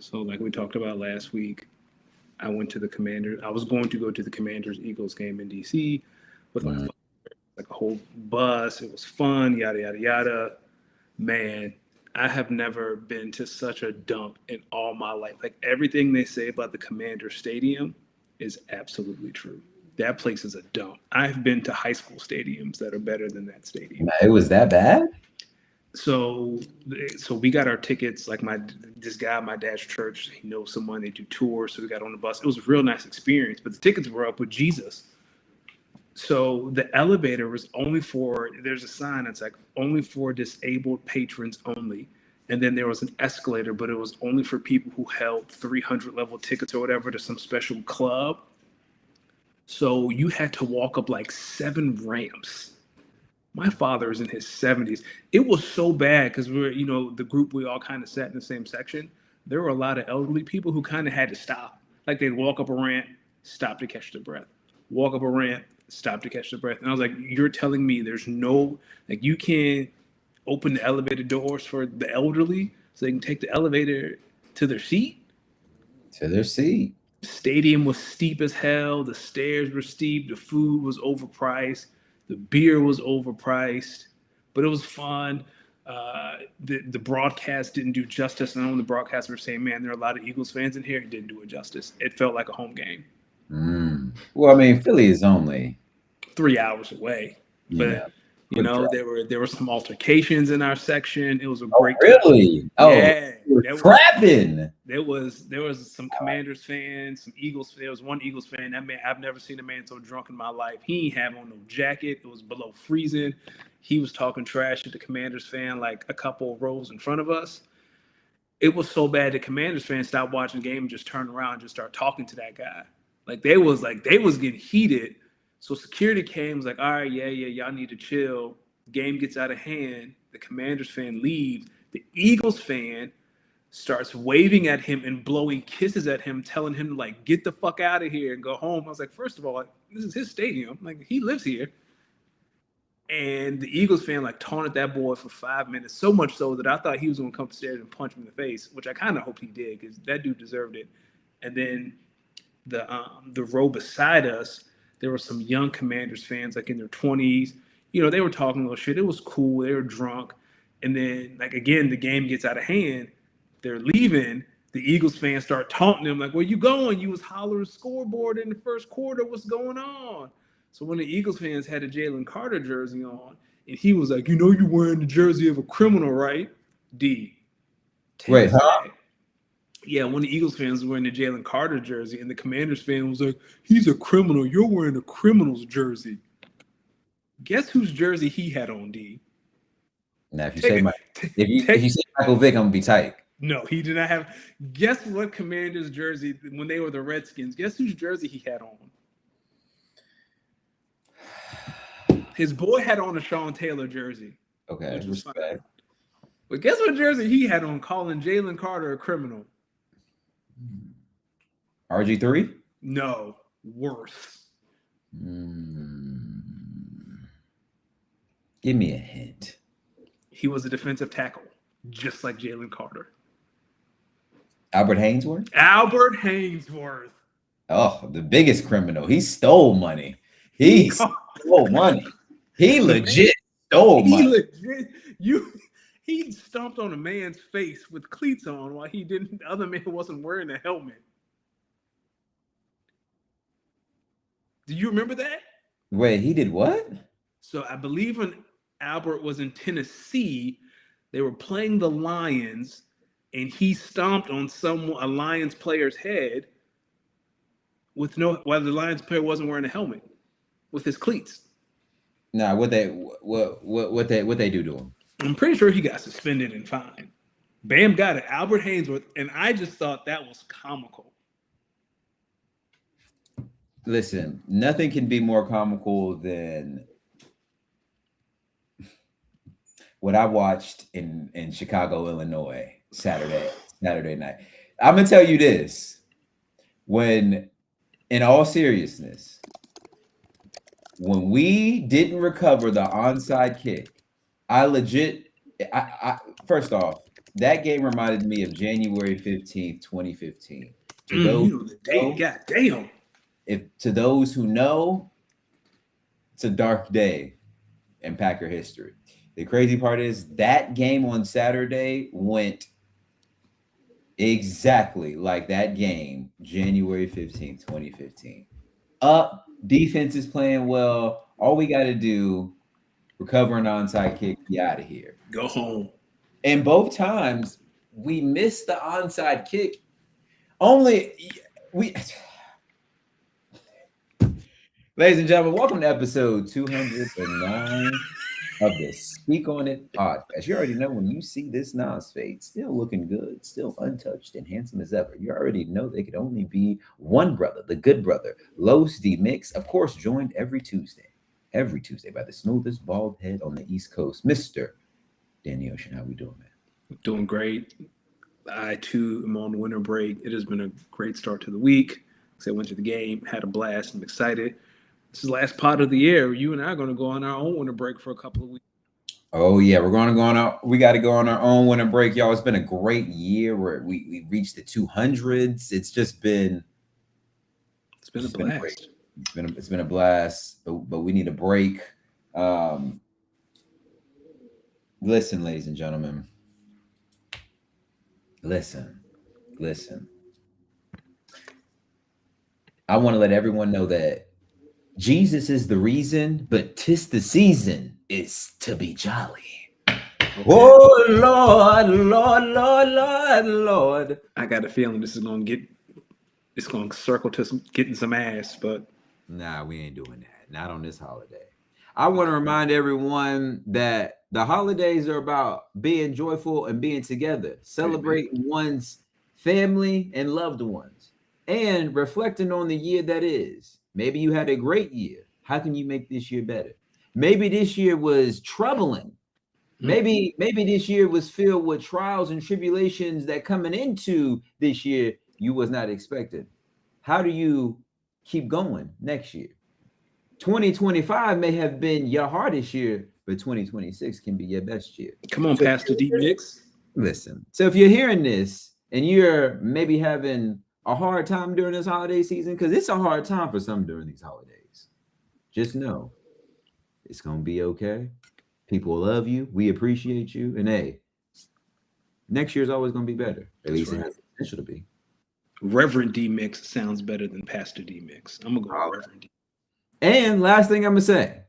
So, like we talked about last week, I went to the Commanders. I was going to go to the Commanders Eagles game in DC with my Mm. like a whole bus. It was fun, yada yada yada. Man, I have never been to such a dump in all my life. Like everything they say about the Commander Stadium is absolutely true. That place is a dump. I've been to high school stadiums that are better than that stadium. It was that bad? So, so we got our tickets. Like this guy, at my dad's church, he knows someone. They do tours, so we got on the bus. It was a real nice experience. But the tickets were up with Jesus. So the elevator was only for. There's a sign that's like only for disabled patrons only. And then there was an escalator, but it was only for people who held 300 level tickets or whatever to some special club. So you had to walk up like 7 ramps. My father is in his 70s. It was so bad because we were, the group, we all kind of sat in the same section. There were a lot of elderly people who kind of had to stop. Like they'd walk up a ramp, stop to catch their breath. Walk up a ramp, stop to catch their breath. And I was like, you're telling me there's no, like, you can't open the elevator doors for the elderly so they can take the elevator to their seat? To their seat. Stadium was steep as hell. The stairs were steep. The food was overpriced. The beer was overpriced, but it was fun. The broadcast didn't do justice. And I know the broadcast were saying, "Man, there are a lot of Eagles fans in here." It didn't do it justice. It felt like a home game. Well, I mean, Philly is only 3 hours away, yeah. but there were some altercations in our section. It was a Oh, great really? time. Oh, Yeah, trapping. There was some Commanders fans, some Eagles. There was one Eagles fan. That man, I've never seen a man so drunk in my life. He ain't have on no jacket. It was below freezing. He was talking trash to the Commanders fan like a couple of rows in front of us. It was so bad the Commanders fans stopped watching the game and just turned around and just start talking to that guy. They was getting heated. So security came, was like, all right, yeah, y'all need to chill. Game gets out of hand. The Commanders fan leaves. The Eagles fan starts waving at him and blowing kisses at him, telling him to like get the fuck out of here and go home. I was like, first of all, this is his stadium. Like he lives here. And the Eagles fan like taunted that boy for 5 minutes, so much so that I thought he was going to come upstairs and punch him in the face, which I kind of hope he did because that dude deserved it. And then the row beside us, there were some young Commanders fans like in their 20s. They were talking a little shit. It was cool. They were drunk. And then like again, the game gets out of hand. They're leaving. The Eagles fans start taunting them like, "Where you going? You was hollering scoreboard in the first quarter. What's going on?" So when the Eagles fans had a Jalen Carter jersey on, and he was like, "You're wearing the jersey of a criminal, right?" D. Wait, huh? Yeah, one of the Eagles fans was wearing the Jalen Carter jersey, and the Commanders fan was like, "He's a criminal. You're wearing a criminal's jersey." Guess whose jersey he had on, D? Now, if you say Michael Vick, I'm gonna be tight. No, he did not have. Guess what Commanders jersey when they were the Redskins? Guess whose jersey he had on? His boy had on a Sean Taylor jersey. Okay, which was fine. But guess what jersey he had on, calling Jalen Carter a criminal? RG3? No, worse. Give me a hint. He was a defensive tackle, just like Jalen Carter. Albert Haynesworth? Albert Haynesworth. Oh, the biggest criminal. He stole money. He stole money. He legit stole money. He stomped on a man's face with cleats on while the other man wasn't wearing a helmet. Do you remember that? Wait, he did what? So I believe when Albert was in Tennessee, they were playing the Lions, and he stomped on a Lions player's head while the Lions player wasn't wearing a helmet with his cleats. Nah, what they do to him? I'm pretty sure he got suspended and fined. Bam got it. Albert Haynesworth, and I just thought that was comical. Listen, nothing can be more comical than what I watched in Chicago, Illinois, Saturday night. I'm gonna tell you this: when, in all seriousness, when we didn't recover the onside kick, I first off, that game reminded me of January 15th, 2015. To You those know the date. God damn. to those who know, it's a dark day in Packer history. The crazy part is that game on Saturday went exactly like that game, January 15th, 2015. Up, defense is playing well. All we got to do, recover an onside kick, be out of here. Go home. And both times we missed the onside kick. Only we Ladies and gentlemen, welcome to episode 209 of the Speak On It podcast. You already know when you see this Nas fade, still looking good, still untouched and handsome as ever. You already know they could only be one brother, the good brother, Los D Mix, of course, joined every Tuesday by the smoothest bald head on the East Coast, Mr. Danny Ocean. How we doing, man? Doing great. I too am on winter break. It has been a great start to the week. So I went to the game, had a blast. I'm excited. This is the last pod of the year. You and I are going to go on our own winter break for a couple of weeks. Oh yeah, we're going to go on our. We got to go on our own winter break, y'all. It's been a great year where we reached the 200s. It's just been. It's been a blast. It's been a blast, but we need a break. Listen, ladies and gentlemen. Listen. I want to let everyone know that Jesus is the reason, but 'tis the season is to be jolly. Okay. Oh Lord. I got a feeling this is going to circle to getting some ass, but nah, we ain't doing that. Not on this holiday. I want to remind everyone that the holidays are about being joyful and being together, celebrating one's family and loved ones, and reflecting on the year that is. Maybe you had a great year. How can you make this year better? Maybe this year was troubling. Maybe this year was filled with trials and tribulations that coming into this year you was not expecting. How do you keep going next year? 2025 may have been your hardest year, but 2026 can be your best year. Come on, Pastor D Mix. Listen. So if you're hearing this and you're maybe having a hard time during this holiday season, because it's a hard time for some during these holidays, just know it's going to be okay. People love you. We appreciate you. And hey, next year's always going to be better. At least it has the potential to be. Reverend D Mix sounds better than Pastor D Mix. I'm going to go with Reverend D. And last thing I'm going to say,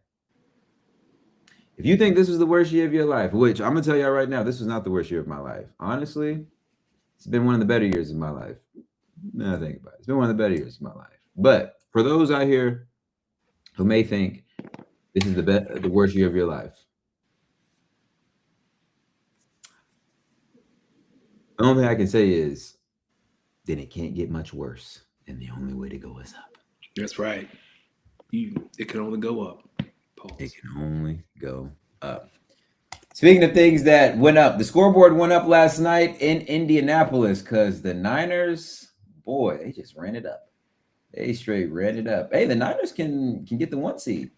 if you think this was the worst year of your life, which I'm going to tell y'all right now, this was not the worst year of my life. Honestly, it's been one of the better years of my life. Now I think about it. It's been one of the better years of my life. But for those out here who may think this is the worst year of your life, the only thing I can say is, then it can't get much worse. And the only way to go is up. That's right. It can only go up. Pause. It can only go up. Speaking of things that went up, the scoreboard went up last night in Indianapolis because the Niners, boy, they just ran it up. They straight ran it up. Hey, the Niners can get the 1 seed.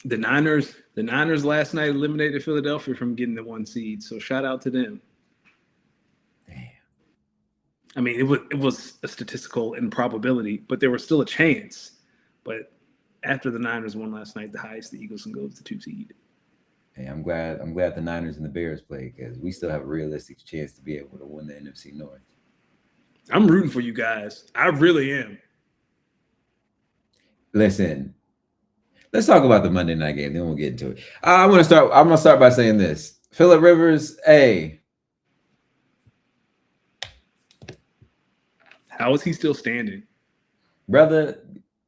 The Niners last night eliminated Philadelphia from getting the 1 seed. So shout out to them. Damn. I mean, it was a statistical improbability, but there was still a chance. But after the Niners won last night, the highest the Eagles can go is the 2 seed. Hey, I'm glad the Niners and the Bears play because we still have a realistic chance to be able to win the NFC North. I'm rooting for you guys. I really am. Listen, let's talk about the Monday night game. Then we'll get into it. I'm gonna start by saying this: Phillip Rivers, hey, how is he still standing, brother?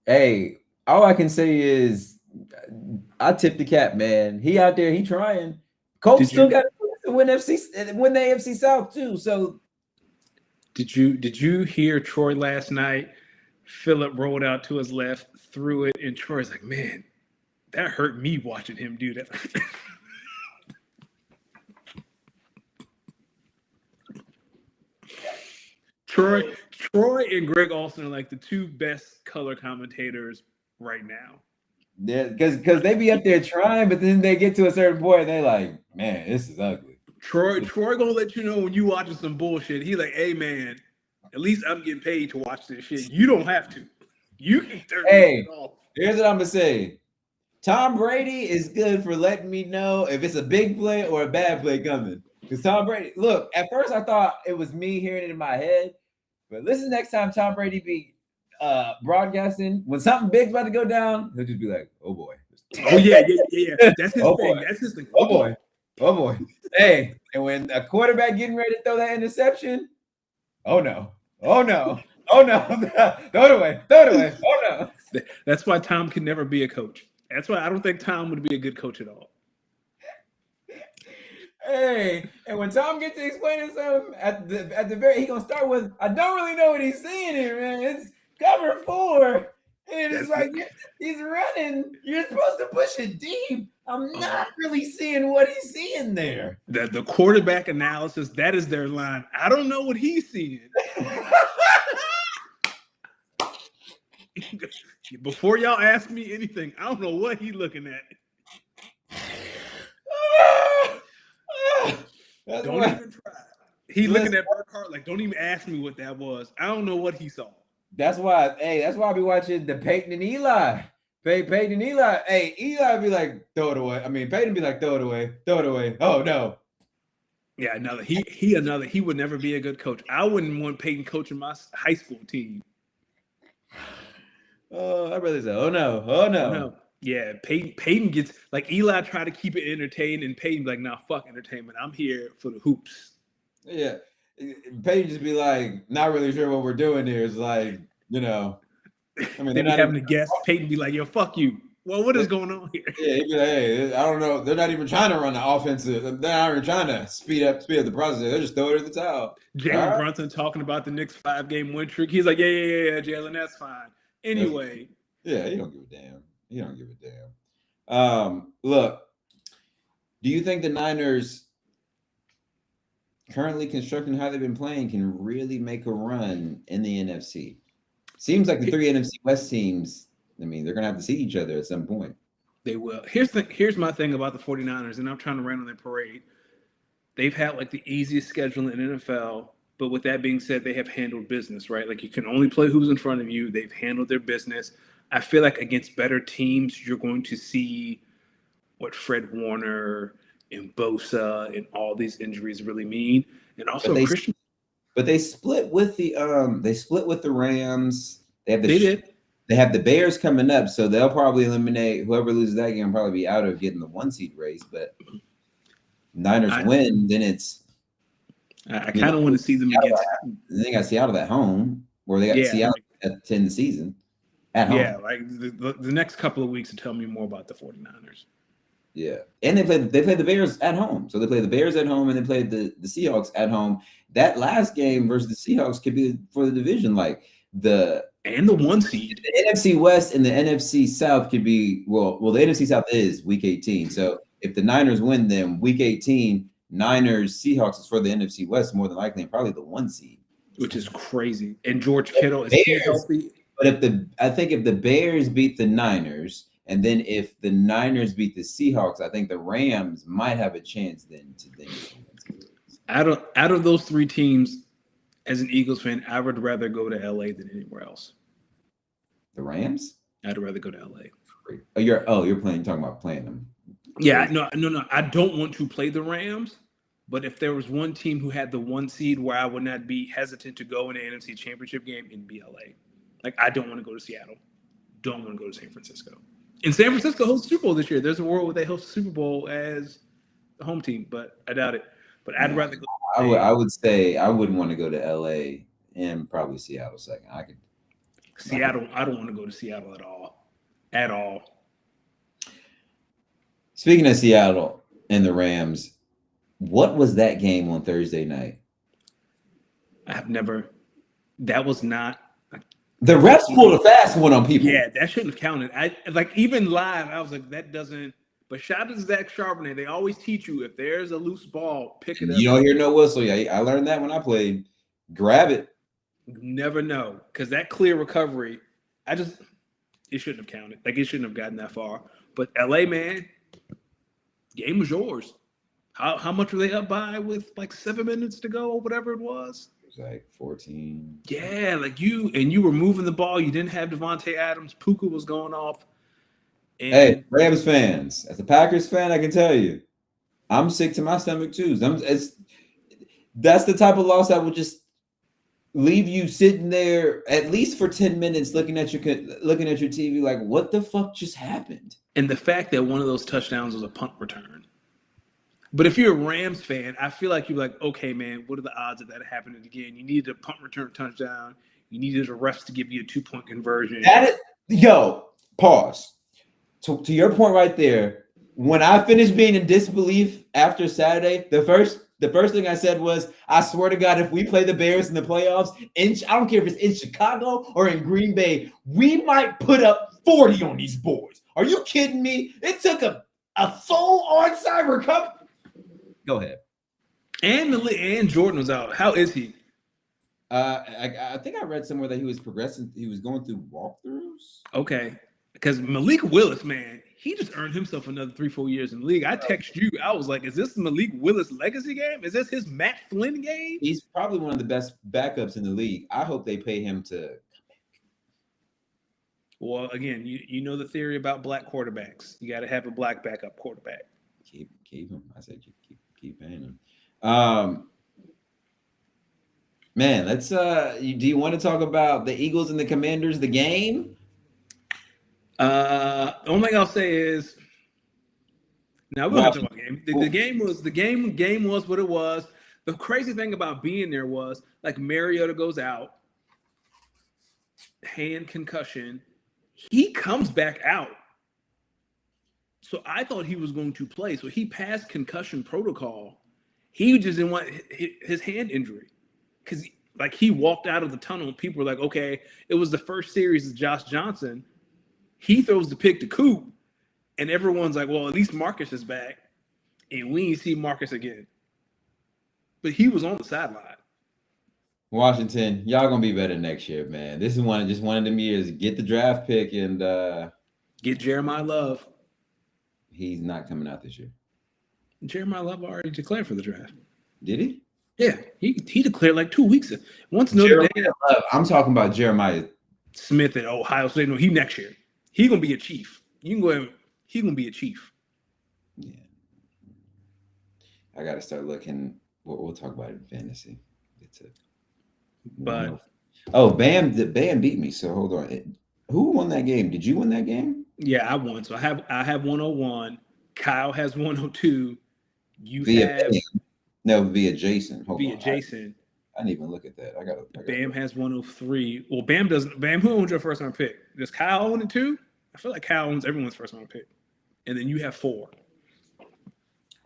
Hey, all I can say is I tip the cap, man. He out there, he trying. Colts still got to win the AFC South too. So, did you hear Troy last night? Phillip rolled out to his left, threw it, and Troy's like, "Man, that hurt me watching him do that." Troy and Greg Olsen are like the two best color commentators right now. Yeah, because they be up there trying, but then they get to a certain point, and they like, man, this is ugly. Troy gonna let you know when you watching some bullshit. He's like, hey man, at least I'm getting paid to watch this shit. You don't have to. You can turn this shit off. Here's what I'm gonna say. Tom Brady is good for letting me know if it's a big play or a bad play coming. Because Tom Brady, look, at first I thought it was me hearing it in my head, but listen next time Tom Brady be broadcasting, when something big's about to go down, he'll just be like, oh boy. Oh yeah. That's his Oh, thing. boy. That's his thing. Oh boy. Oh boy. Hey, and when a quarterback getting ready to throw that interception, oh no. Oh no. Oh no. Throw it away. Throw it away. Oh no. That's why Tom can never be a coach. That's why I don't think Tom would be a good coach at all. Hey, and when Tom gets to explaining something at the very, he gonna start with, I don't really know what he's saying here, man. It's cover 4. And it's like he's running. You're supposed to push it deep. I'm not really seeing what he's seeing there. The quarterback analysis, that is their line. I don't know what he's seeing. Before y'all ask me anything, I don't know what he's looking at. Don't even try. He looking at Burkhardt like, don't even ask me what that was. I don't know what he saw. That's why I be watching the Peyton and Eli. Peyton and Eli. Hey, Eli be like, throw it away. I mean, Peyton be like, throw it away. Throw it away. Oh no. Yeah, he would never be a good coach. I wouldn't want Peyton coaching my high school team. Oh, I'd rather say, oh no. Oh no. Yeah, Peyton gets like Eli try to keep it entertaining, and Peyton be like, nah, fuck entertainment. I'm here for the hoops. Yeah. Peyton just be like, not really sure what we're doing here. It's like, you know. I mean, they're not having to guess. Peyton be like, yo, fuck you. Well, what is going on here? Yeah, he'd be like, hey, I don't know. They're not even trying to run the offensive. They're not even trying to speed up the process. They're just throwing it at the towel. Jalen Brunson talking about the Knicks 5-game win streak. He's like, yeah, Jalen, that's fine. Anyway. Yeah, he don't give a damn. Look, do you think the Niners currently constructing how they've been playing can really make a run in the NFC? Seems like the 3 NFC West teams, I mean, they're going to have to see each other at some point. They will. Here's my thing about the 49ers, and I'm trying to rain on their parade. They've had like the easiest schedule in the NFL, but with that being said, they have handled business, right? Like you can only play who's in front of you. They've handled their business. I feel like against better teams, you're going to see what Fred Warner and Bosa and all these injuries really mean. And also Christian. But they split with the Rams. They have the Bears coming up, so they'll probably eliminate whoever loses that game. Will probably be out of getting the 1-seed race. But Niners win, then it's. I kind of want to see them against. They got Seattle at home, or they got Seattle at 10 the season at home. Yeah, like the next couple of weeks to tell me more about the 49ers. Yeah, and they played the Bears at home. So they played the Bears at home, and they played the Seahawks at home. That last game versus the Seahawks could be for the division, like the 1 seed. The NFC West and the NFC South could be well. The NFC South is Week 18. So if the Niners win them Week 18, Niners Seahawks is for the NFC West more than likely, and probably the 1 seed, which is crazy. And George Kittle is he healthy? But I think if the Bears beat the Niners. And then if the Niners beat the Seahawks, I think the Rams might have a chance then to out of those 3 teams, as an Eagles fan, I would rather go to LA than anywhere else. The Rams? I'd rather go to LA. You're talking about playing them. Yeah, no. I don't want to play the Rams, but if there was one team who had the 1 seed where I would not be hesitant to go in the NFC Championship game, it'd be LA. Like I don't want to go to Seattle. Don't want to go to San Francisco. And San Francisco hosts Super Bowl this year. There's a world where they host the Super Bowl as the home team, but I doubt it. But I'd rather go. I would say I wouldn't want to go to LA and probably Seattle second. Seattle. I don't want to go to Seattle at all. At all. Speaking of Seattle and the Rams, what was that game on Thursday night? That was not. The refs pulled a fast one on people. Yeah, that shouldn't have counted. Even live, I was like, that doesn't. But shout out to Zach Charbonnet. They always teach you if there's a loose ball, pick it up. You don't hear no whistle. I learned that when I played. Grab it. You never know, because that clear recovery, it shouldn't have counted. Like it shouldn't have gotten that far. But LA, man, game was yours. How much were they up by with like 7 minutes to go or whatever it was? It was like 14. Yeah, like you were moving the ball. You didn't have Devontae Adams. Puka was going off. Hey, And Rams fans, as a Packers fan, I can tell you, I'm sick to my stomach too. That's the type of loss that would just leave you sitting there at least for 10 minutes looking at your TV like, what the fuck just happened? and the fact that one of those touchdowns was a punt return. But if you're a Rams fan, I feel like you're like, okay, man, what are the odds of that happening again? You needed a punt return touchdown. You needed a refs to give you a 2-point conversion. Pause. To your point right there, when I finished being in disbelief after Saturday, the first thing I said was, I swear to God, if we play the Bears in the playoffs, I don't care if it's in Chicago or in Green Bay, we might put up 40 on these boys. Are you kidding me? It took a full onside recovery. Go ahead. And Jordan was out. How is he? I think I read somewhere that he was progressing. He was going through walkthroughs. Okay. Because Malik Willis, man, he just earned himself another 3-4 years in the league. I text you. I was like, is this Malik Willis legacy game? Is this his Matt Flynn game? He's probably one of the best backups in the league. I hope they pay him to. Well, again, you know the theory about black quarterbacks. You got to have a black backup quarterback. Keep him. I said keep paying him. Man, let's do you want to talk about the Eagles and the Commanders, the game? The only thing I'll say is now we're gonna talk about the game. The game was what it was. The crazy thing about being there was like Mariota goes out, hand concussion, he comes back out. So I thought he was going to play. So he passed concussion protocol. He just didn't want his hand injury. Because like he walked out of the tunnel and people were like, okay, it was the first series of Josh Johnson. He throws the pick to Coop, and everyone's like, well, at least Marcus is back. And we ain't see Marcus again. But he was on the sideline. Washington, y'all gonna be better next year, man. This is one of them years. Get the draft pick and get Jeremiah Love. He's not coming out this year. Jeremiah Love already declared for the draft. Did he? Yeah, he declared like 2 weeks ago. Once Notre Dame. I'm talking about Jeremiah Smith at Ohio State. No, he next year. He gonna be a chief. You can go ahead. He gonna be a chief. Yeah. I gotta start looking. We'll talk about it in fantasy. But Bam beat me. So hold on. Who won that game? Did you win that game? Yeah, I won. So I have 101. Kyle has 102. You via have via Jason. Jason. I didn't even look at that. I got Bam has 103. Well, Bam doesn't. Bam, who owns your first round pick? Does Kyle own it too? I feel like Kyle owns everyone's first round pick. And then you have 4.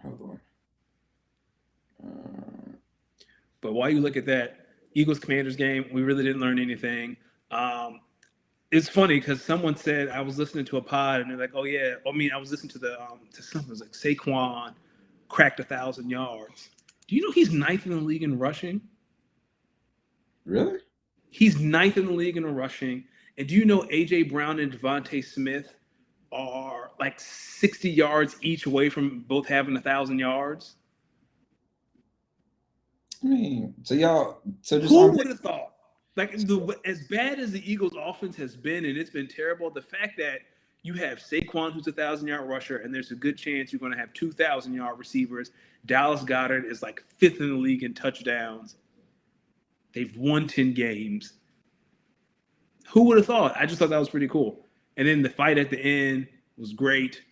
Hold on. But while you look at that Eagles Commanders game, we really didn't learn anything. It's funny because someone said I was listening to a pod and they're like, "Oh yeah," I was listening to to something. It was like Saquon cracked 1,000 yards. Do you know he's 9th in the league in rushing? Really? He's 9th in the league in rushing. And do you know AJ Brown and Devontae Smith are like 60 yards each away from both having 1,000 yards? I mean, who would have thought? Like as bad as the Eagles' offense has been, and it's been terrible, the fact that you have Saquon, who's a 1,000-yard rusher, and there's a good chance you're going to have 2,000-yard receivers. Dallas Goedert is like 5th in the league in touchdowns. They've won 10 games. Who would have thought? I just thought that was pretty cool. And then the fight at the end was great.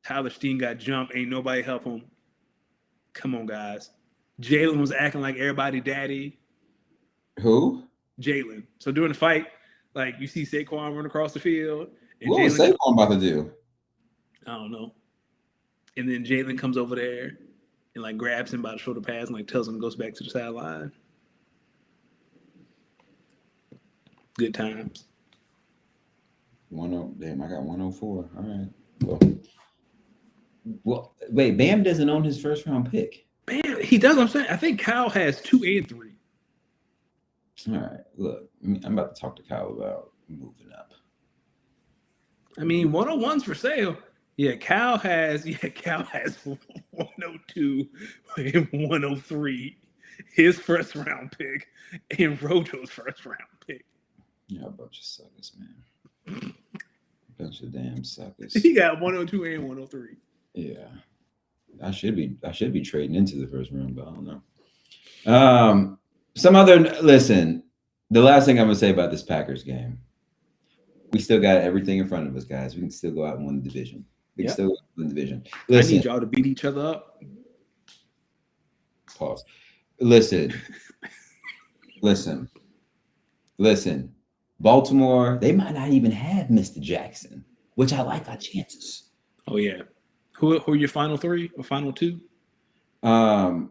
Tyler Steen got jumped. Ain't nobody help him. Come on, guys. Jalen was acting like everybody daddy. Who? Jalen. So during the fight, like you see Saquon run across the field. And what was Saquon about to do? I don't know. And then Jalen comes over there and like grabs him by the shoulder pads and like tells him to go back to the sideline. Good times. Damn, I got 104. All right. Well, wait, Bam doesn't own his first round pick. Bam, he does. I'm saying. I think Kyle has 2 and 3. All right. Look, I'm about to talk to Kyle about moving up. I mean, 101's for sale. Cal has 102 and 103, his first round pick, and Rojo's first round pick. Yeah, a bunch of suckers, man. Bunch of damn suckers. He got 102 and 103. Yeah. I should be trading into the first round, but I don't know. Listen, the last thing I'm gonna say about this Packers game, we still got everything in front of us, guys. We can still go out and win the division. We can still win the division. Listen, I need y'all to beat each other up. Pause. Listen. Baltimore, they might not even have Mr. Jackson, which I like our chances. Oh yeah. Who are your final three or final two? Final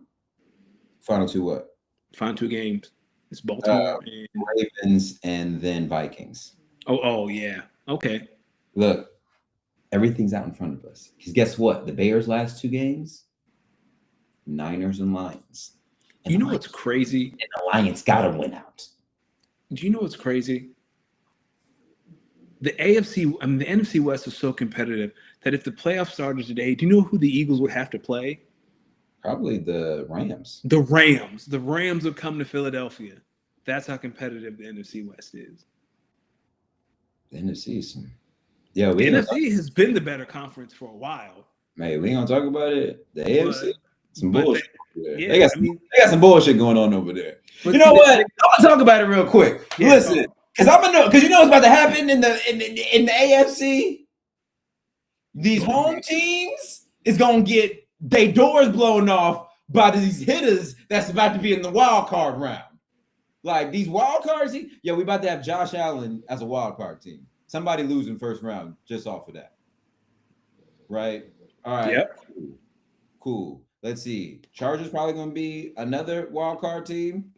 two what? Final two games. It's Baltimore and Ravens and then Vikings. Oh yeah. Okay. Look, everything's out in front of us. Because guess what? The Bears' last two games, Niners and Lions. And you know what's crazy? And the Lions gotta win out. Do you know what's crazy? The NFC West is so competitive that if the playoffs started today, do you know who the Eagles would have to play? Probably the Rams. The Rams. The Rams would come to Philadelphia. That's how competitive the NFC West is. The NFC is some. The NFC has been the better conference for a while. Man, we ain't gonna talk about it. The AFC, some bullshit. They got some bullshit going on over there. You know what? I'm gonna talk about it real quick. Yeah, listen, because you know what's about to happen in the AFC. These home teams is gonna get their doors blown off by these hitters that's about to be in the wild card round. Like these wild cards, we about to have Josh Allen as a wild card team. Somebody losing first round just off of that. Right? All right. Yep. Cool. Let's see. Chargers probably going to be another wild card team.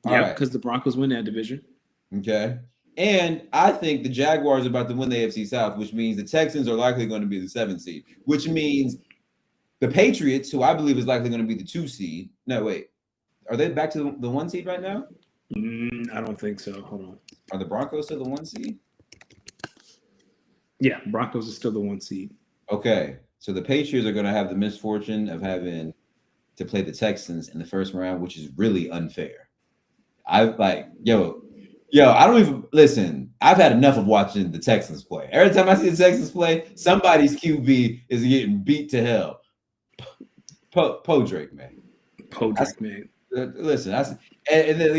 Yeah, because the Broncos win that division. Okay. And I think the Jaguars are about to win the AFC South, which means the Texans are likely going to be the 7th seed, which means the Patriots, who I believe is likely going to be the 2 seed. No, wait. Are they back to the 1 seed right now? I don't think so. Hold on. Are the Broncos still the 1 seed? Yeah, Broncos is still the 1 seed. Okay. So the Patriots are going to have the misfortune of having to play the Texans in the first round, which is really unfair. I don't even listen. I've had enough of watching the Texans play. Every time I see the Texans play, somebody's QB is getting beat to hell. Drake, man. Man. Listen, and then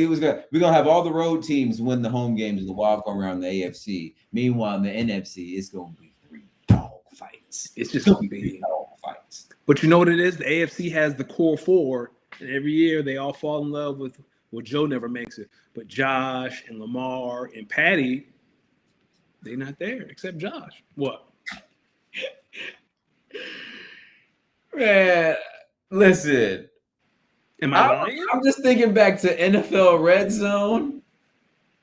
we're gonna have all the road teams win the home games in the wild card round in the AFC. Meanwhile, in the NFC, it's gonna be 3 dog fights. It's just gonna be dog fights. But you know what it is? The AFC has the core 4, and every year they all fall in love with. Well, Joe never makes it, but Josh and Lamar and Patty, they're not there except Josh. What? Man, listen. Am I lying? I'm just thinking back to NFL Red Zone,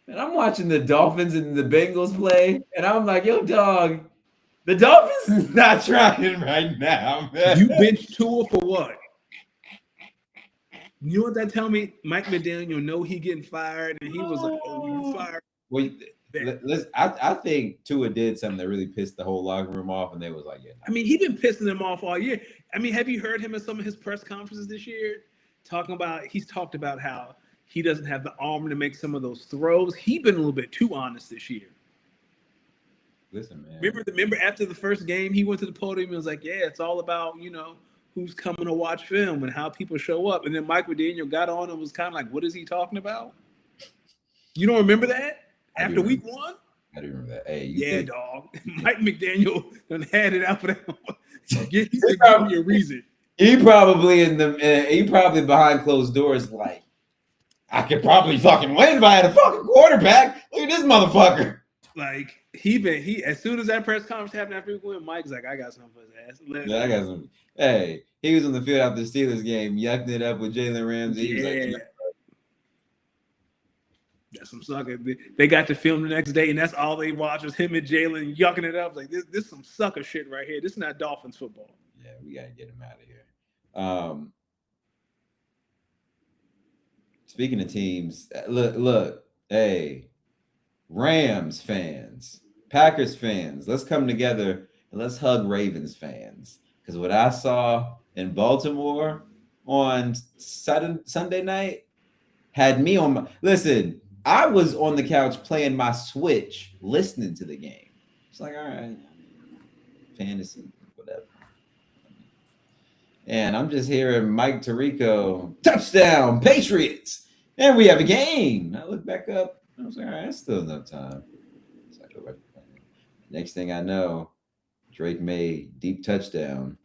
and I'm watching the Dolphins and the Bengals play, and I'm like, yo, dog, the Dolphins is not trying right now, man. You benched Tua for what? You know what that tell me? Mike McDaniel know he getting fired, and he was like, "Oh, you fired." Well, I think Tua did something that really pissed the whole locker room off, and they was like, "Yeah." I mean, he been pissing them off all year. I mean, have you heard him in some of his press conferences this year he's talked about how he doesn't have the arm to make some of those throws. He's been a little bit too honest this year. Listen, man. Remember after the first game, he went to the podium and was like, "Yeah, it's all about who's coming to watch film and how people show up." And then Mike McDaniel got on and was kind of like, "What is he talking about?" You don't remember that after week 1? I do remember that. Hey, dog. Mike McDaniel done had it out for that. He said, "Give me a reason." He probably behind closed doors, like, I could probably fucking win if I had a fucking quarterback. Look at this motherfucker. Like he as soon as that press conference happened after we win, Mike's like, "I got something for his ass." I got some. Hey, he was on the field after the Steelers game, yucking it up with Jalen Ramsey. He was like, that's some sucker. They got to film the next day, and that's all they watched was him and Jalen yucking it up. Like this some sucker shit right here. This is not Dolphins football. Yeah, we gotta get him out of here. Speaking of teams, look, hey, Rams fans, Packers fans, let's come together and let's hug Ravens fans. Because what I saw in Baltimore on Sunday night had me on my listen. I was on the couch playing my Switch, listening to the game. It's like, all right, fantasy, whatever. And I'm just hearing Mike Tirico, touchdown, Patriots, and we have a game. I look back up. I was like, all right, that's still enough time. So I go back to playing. Next thing I know, Drake made deep touchdown.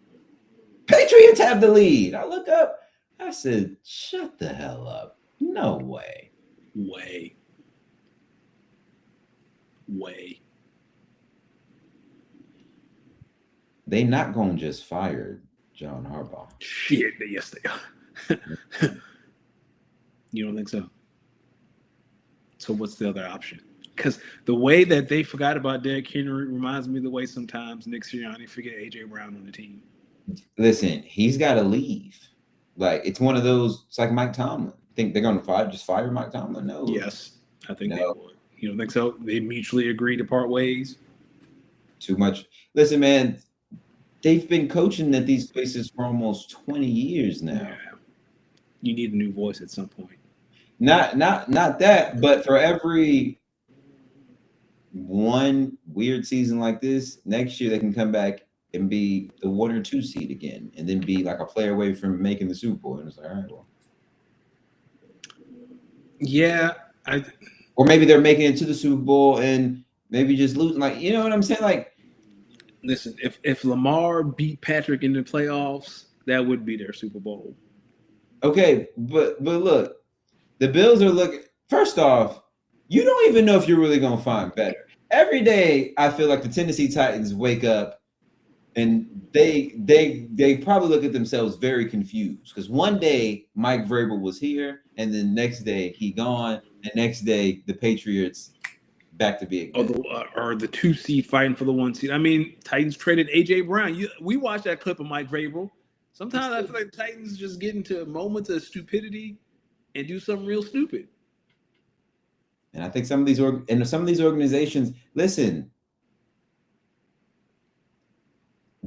Patriots have the lead. I look up. I said, shut the hell up. No way. Way. They not going to just fire John Harbaugh. Shit, yes they are. You don't think so? So what's the other option? Because the way that they forgot about Derrick Henry reminds me of the way sometimes Nick Sirianni forget A.J. Brown on the team. Listen, he's got to leave. Like, it's one of those, it's like Mike Tomlin. Think they're going to fire Mike Tomlin? No. Yes, I think they would. You don't think so? They mutually agree to part ways? Too much. Listen, man, they've been coaching at these places for almost 20 years now. Yeah. You need a new voice at some point. Not that, but for every one weird season like this, next year they can come back and be the 1 or 2 seed again, and then be like a player away from making the Super Bowl. And it's like, all right, well. Yeah. Or maybe they're making it to the Super Bowl and maybe just losing. Like, you know what I'm saying? Like, listen, if Lamar beat Patrick in the playoffs, that would be their Super Bowl. Okay, but look, the Bills are looking. First off, you don't even know if you're really going to find better. Every day, I feel like the Tennessee Titans wake up and they probably look at themselves very confused, because one day Mike Vrabel was here, and then next day he gone, and next day the Patriots back to being or the 2 seed fighting for the 1 seed. I mean, Titans traded A.J. Brown. We watched that clip of Mike Vrabel. Sometimes I feel like Titans just get into moments of stupidity and do something real stupid. And I think some of these organizations, listen,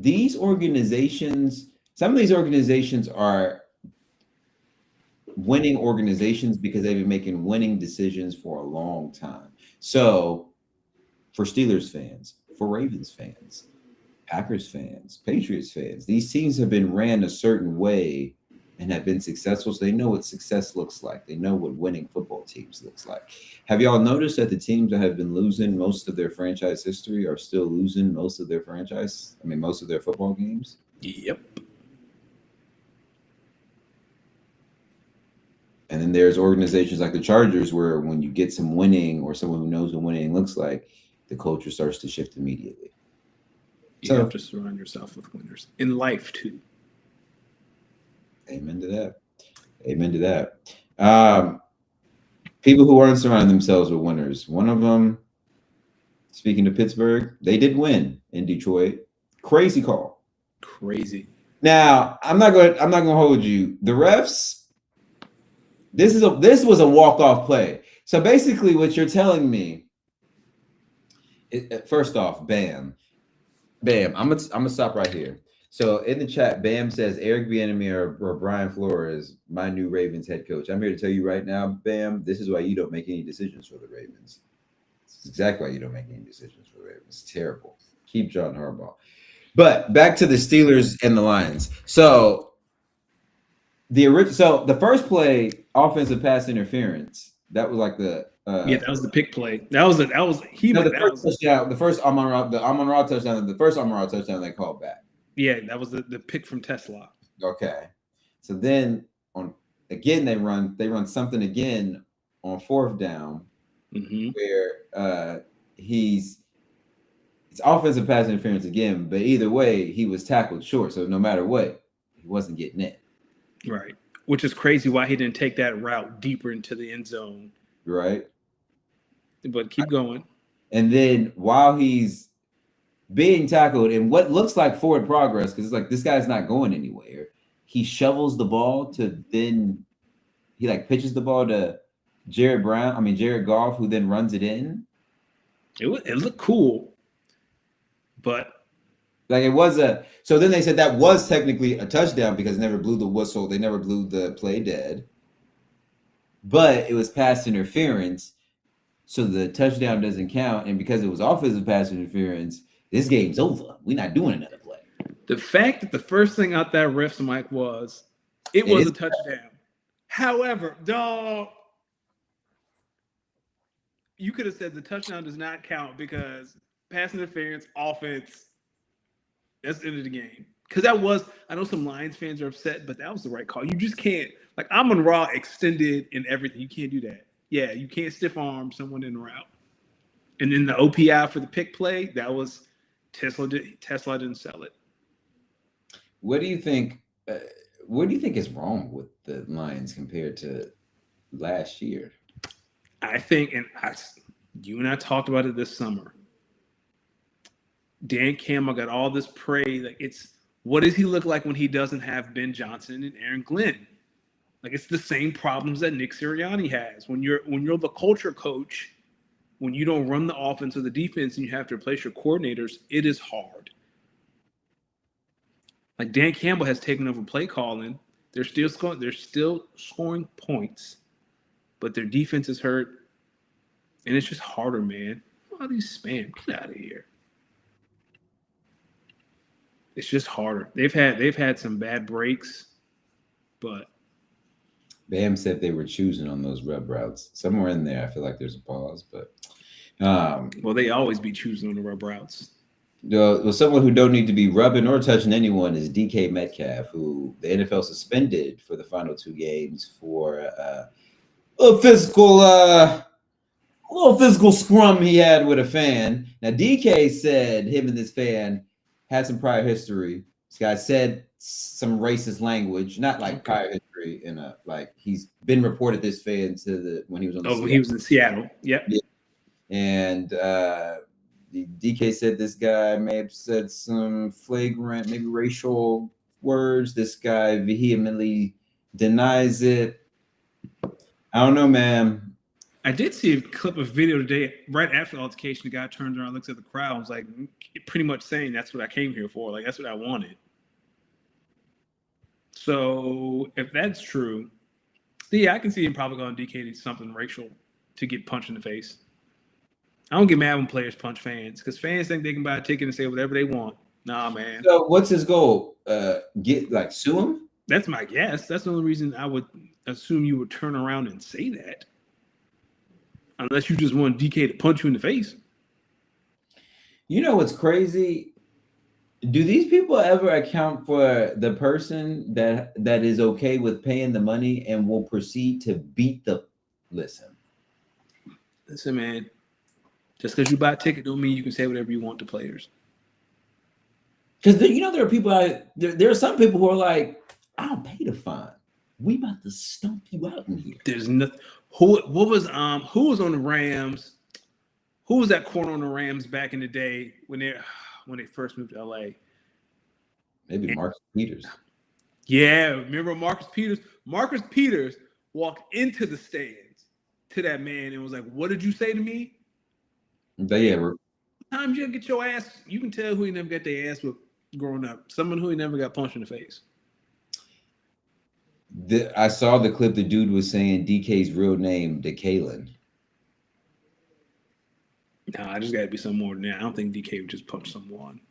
some of these organizations are winning organizations because they've been making winning decisions for a long time. So for Steelers fans, for Ravens fans, Packers fans, Patriots fans, these teams have been ran a certain way and have been successful. So they know what success looks like. They know what winning football teams looks like. Have y'all noticed that the teams that have been losing most of their franchise history are still losing most of their football games? Yep. And then there's organizations like the Chargers where when you get some winning, or someone who knows what winning looks like, the culture starts to shift immediately. You have to surround yourself with winners in life too. Amen to that. People who aren't surrounding themselves with winners. One of them, speaking to Pittsburgh, they did win in Detroit. Crazy call. Crazy. Now, I'm not going to hold you. The refs, this was a walk-off play. So basically what you're telling me, first off, bam, I'm gonna stop right here. So in the chat, Bam says Eric Bieniemy or Brian Flores, my new Ravens head coach. I'm here to tell you right now, Bam, this is why you don't make any decisions for the Ravens. This is exactly why you don't make any decisions for the Ravens. It's terrible. Keep John Harbaugh. But back to the Steelers and the Lions. So the first play, offensive pass interference, that was like the that was the pick play. The first Amon-Ra touchdown they called back. Yeah, that was the pick from Tesla. Okay. So then they run something again on 4th down, where it's offensive pass interference again, but either way, he was tackled short. So no matter what, he wasn't getting it. Right. Which is crazy why he didn't take that route deeper into the end zone. Right. But keep going. And then while he's being tackled in what looks like forward progress, because it's like this guy's not going anywhere, he shovels the ball he pitches the ball to Jared Goff, who then runs it in. It looked cool, but Like it was so then they said that was technically a touchdown because they never blew the whistle. They never blew the play dead. But it was pass interference. So the touchdown doesn't count. And because it was offensive pass interference, this game's over. We're not doing another play. The fact that the first thing out that ref's mic was, it was a touchdown. However, dog, you could have said the touchdown does not count because pass interference, offense, that's the end of the game. Because that was, I know some Lions fans are upset, but that was the right call. You just can't, like, Amon-Ra extended and everything. You can't do that. Yeah, you can't stiff arm someone in the route. And then the OPI for the pick play, that was Tesla didn't sell it. What do you think? What do you think is wrong with the Lions compared to last year? I think, you and I talked about it this summer. Dan Campbell got all this praise. Like, it's, what does he look like when he doesn't have Ben Johnson and Aaron Glenn? Like, it's the same problems that Nick Sirianni has. When you're the culture coach, when you don't run the offense or the defense and you have to replace your coordinators, it is hard. Like, Dan Campbell has taken over play calling. They're still scoring points, but their defense is hurt, and it's just harder, man. All these spam, get out of here. It's just harder. They've had some bad breaks, but Bam said they were choosing on those rub routes. Somewhere in there, I feel like there's a pause, but well, they always be choosing on the rub routes. Well, someone who don't need to be rubbing or touching anyone is DK Metcalf, who the NFL suspended for the final 2 games for a little physical scrum he had with a fan. Now, DK said him and this fan had some prior history. This guy said some racist language, not like prior history in a, like, he's been reported this fan to when he was on the he was in Seattle. Yep. Yeah. And the DK said this guy may have said some flagrant, maybe racial words. This guy vehemently denies it. I don't know, man. I did see a clip of video today, right after the altercation. The guy turns around, looks at the crowd, and was like, pretty much saying, "That's what I came here for. Like, that's what I wanted." So if that's true, yeah, I can see him probably going to DK something racial to get punched in the face. I don't get mad when players punch fans because fans think they can buy a ticket and say whatever they want. Nah, man. So what's his goal? Sue him? That's my guess. That's the only reason I would assume you would turn around and say that. Unless you just want DK to punch you in the face. You know what's crazy? Do these people ever account for the person that is okay with paying the money and will proceed to beat the listen, man. Just because you buy a ticket don't mean you can say whatever you want to players. Because there are people there are some people who are like, I'll pay the fine. We about to stomp you out in here. There's nothing. Who was on the Rams? Who was that corner on the Rams back in the day when they first moved to LA? Maybe Marcus Peters. Yeah, remember Marcus Peters? Marcus Peters walked into the stands to that man and was like, "What did you say to me?" But yeah, times you get your ass. You can tell who he never got their ass with growing up. Someone who he never got punched in the face. I saw the clip. The dude was saying DK's real name, DeKalen. Nah, I just got to be some more than that. I don't think DK would just punch someone.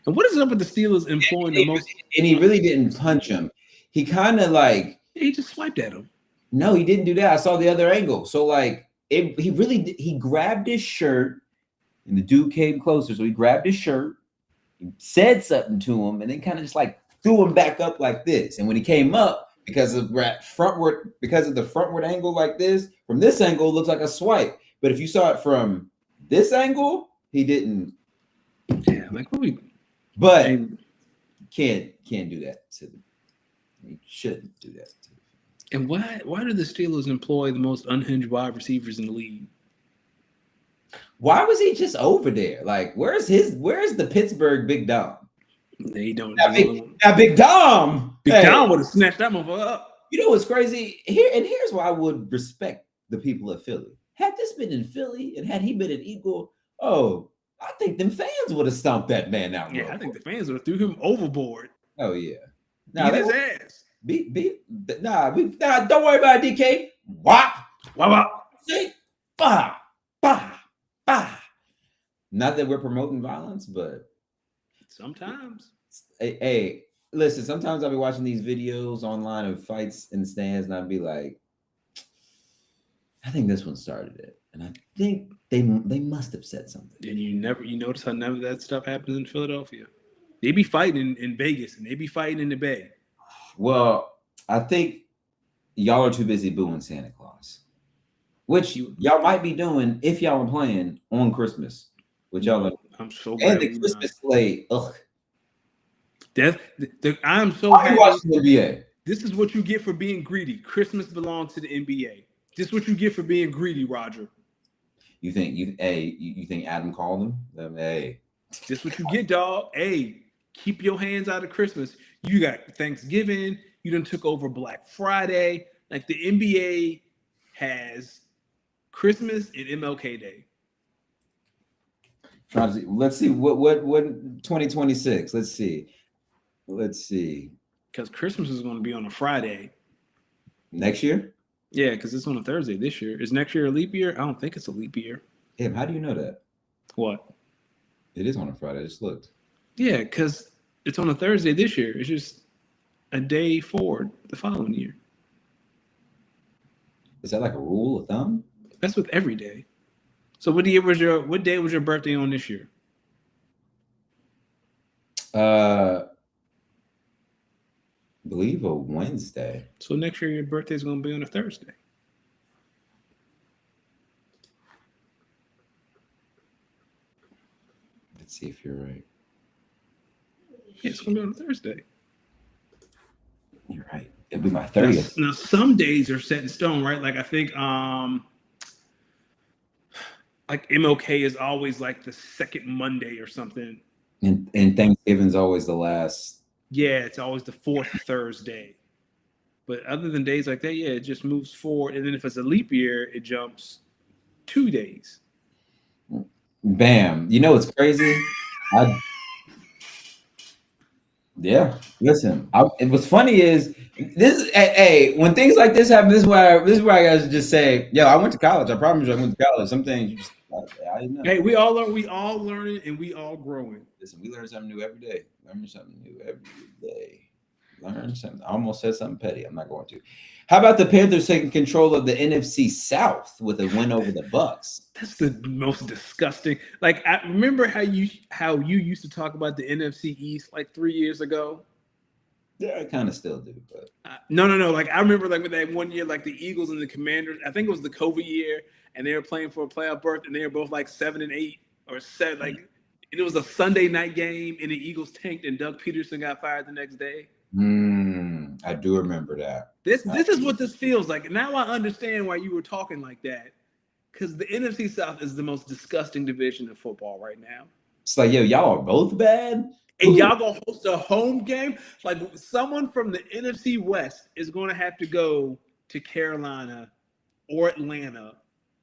And what is up with the Steelers employing the most? And he really didn't punch him. He kind of like he just swiped at him. No, he didn't do that. I saw the other angle. So like he grabbed his shirt, and the dude came closer. So he grabbed his shirt, he said something to him, and then kind of just like threw him back up like this. And when he came up, because of the frontward angle like this, from this angle, it looks like a swipe. But if you saw it from this angle, he didn't. Yeah, like what we. But can't do that to them. You shouldn't do that to them. And why do the Steelers employ the most unhinged wide receivers in the league? Why was he just over there? Like, where's the Pittsburgh Big Dom? They don't. Big Dom. Big Dom would have snatched that motherfucker up. You know what's crazy? Here's why I would respect the people of Philly. Had this been in Philly and had he been an Eagle, I think them fans would have stomped that man out. Yeah, I think the fans would have threw him overboard. Oh yeah. Beat his ass. Don't worry about it, DK. Wop. Wow. See? Bah. Bah. Bah. Not that we're promoting violence, but sometimes. Hey, listen, sometimes I'll be watching these videos online of fights in the stands, and I'll be like, I think this one started it. And I think they must have said something. And you notice how none of that stuff happens in Philadelphia. They be fighting in Vegas and they be fighting in the Bay. Well, I think y'all are too busy booing Santa Claus, which y'all might be doing if y'all are playing on Christmas. Which y'all are. I'm so glad. And the Christmas slate. Ugh. I'm so happy. Watching the NBA. This is what you get for being greedy. Christmas belongs to the NBA. This is what you get for being greedy, Roger. You think Adam called him? Hey, this is what you get, dog. Hey, keep your hands out of Christmas. You got Thanksgiving. You done took over Black Friday. Like the NBA has Christmas and MLK Day. Let's see what 2026. Let's see. Because Christmas is going to be on a Friday next year. Yeah, because it's on a Thursday this year. Is next year a leap year? I don't think it's a leap year. Hey, how do you know that? What? It is on a Friday. I just looked. Yeah, because it's on a Thursday this year. It's just a day forward the following year. Is that like a rule of thumb? That's with every day. So what day was your birthday on this year? I believe a Wednesday. So next year your birthday is going to be on a Thursday. Let's see if you're right. Yeah, it's going to be on a Thursday. You're right. It'll be my 30th. Now some days are set in stone, right? Like I think like MLK is always like the second Monday or something. And Thanksgiving's always the last. Yeah, it's always the fourth Thursday. But other than days like that, yeah, it just moves forward. And then if it's a leap year, it jumps 2 days. Bam. You know what's crazy? Yeah. Listen, what's funny is this. Hey, when things like this happen, this is where I guys just say, "Yo, I went to college. I promise you, I went to college." Some things you just, I didn't know. Hey, we all learning and we all growing. Listen, we learn something new every day. Learn something new every day. Learn something. I almost said something petty. I'm not going to. How about the Panthers taking control of the NFC South with a win over the Bucks? That's the most disgusting. Like I remember how you used to talk about the NFC East like 3 years ago. Yeah, I kind of still do, but no. Like I remember like with that 1 year, like the Eagles and the Commanders. I think it was the COVID year, and they were playing for a playoff berth, and they were both like 7-8 or 7. Like, and it was a Sunday night game, and the Eagles tanked, and Doug Peterson got fired the next day. I do remember that. This is what this feels like. Now I understand why you were talking like that, because the NFC South is the most disgusting division of football right now. It's like, yo, y'all are both bad. And y'all gonna host a home game? Like someone from the NFC West is gonna have to go to Carolina or Atlanta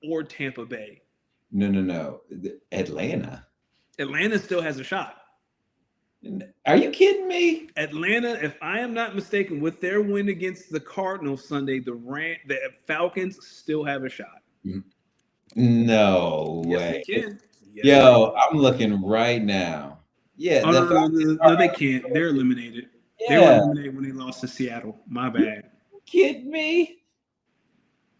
or Tampa Bay. No. Atlanta. Atlanta still has a shot. Are you kidding me? Atlanta, if I am not mistaken, with their win against the Cardinals Sunday, the Falcons still have a shot. No yes, way. They can. Yes, yo, I'm looking right now. Yeah. No, they can't. They're eliminated. Yeah. They were eliminated when they lost to Seattle. My bad. You kidding me?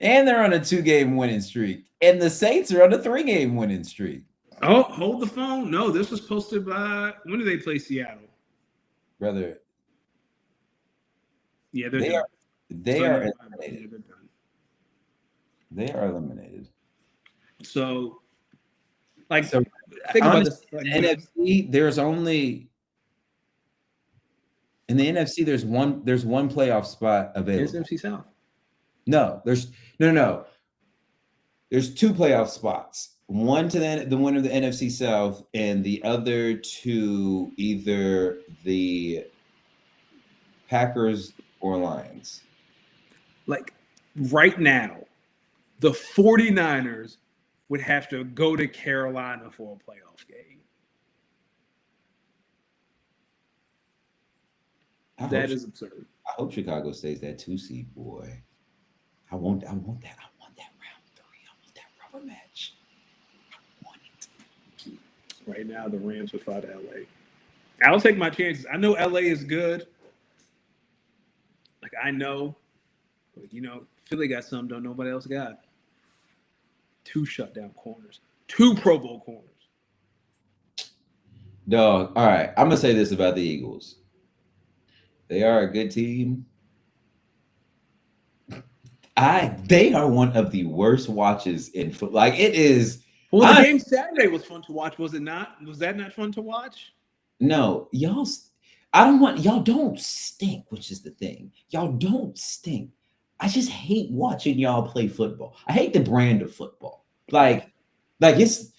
And they're on a 2-game winning streak. And the Saints are on a 3-game winning streak. Oh, hold the phone. No, this was posted by when did they play Seattle? Brother. Yeah, they are eliminated. They are eliminated. So think about this. Like, NFC, there's only in the NFC, there's one playoff spot available. NFC South. No, there's 2 playoff spots. One to the winner of the NFC South, and the other to either the Packers or Lions. Like right now, the 49ers would have to go to Carolina for a playoff game. That is absurd. I hope Chicago stays that 2 seed, boy. I want that. I want that round 3. I want that rubber match. I want it. Right now, the Rams would fight LA. I'll take my chances. I know LA is good. Like I know, but Philly got something don't nobody else got. 2 shutdown corners, 2 Pro Bowl corners. Dog. All right. I'm gonna say this about the Eagles. They are a good team. They are one of the worst watches in football. Like it is. Well, the game Saturday was fun to watch, was it not? Was that not fun to watch? No, y'all don't stink, which is the thing. Y'all don't stink. I just hate watching y'all play football. I hate the brand of football. Like it's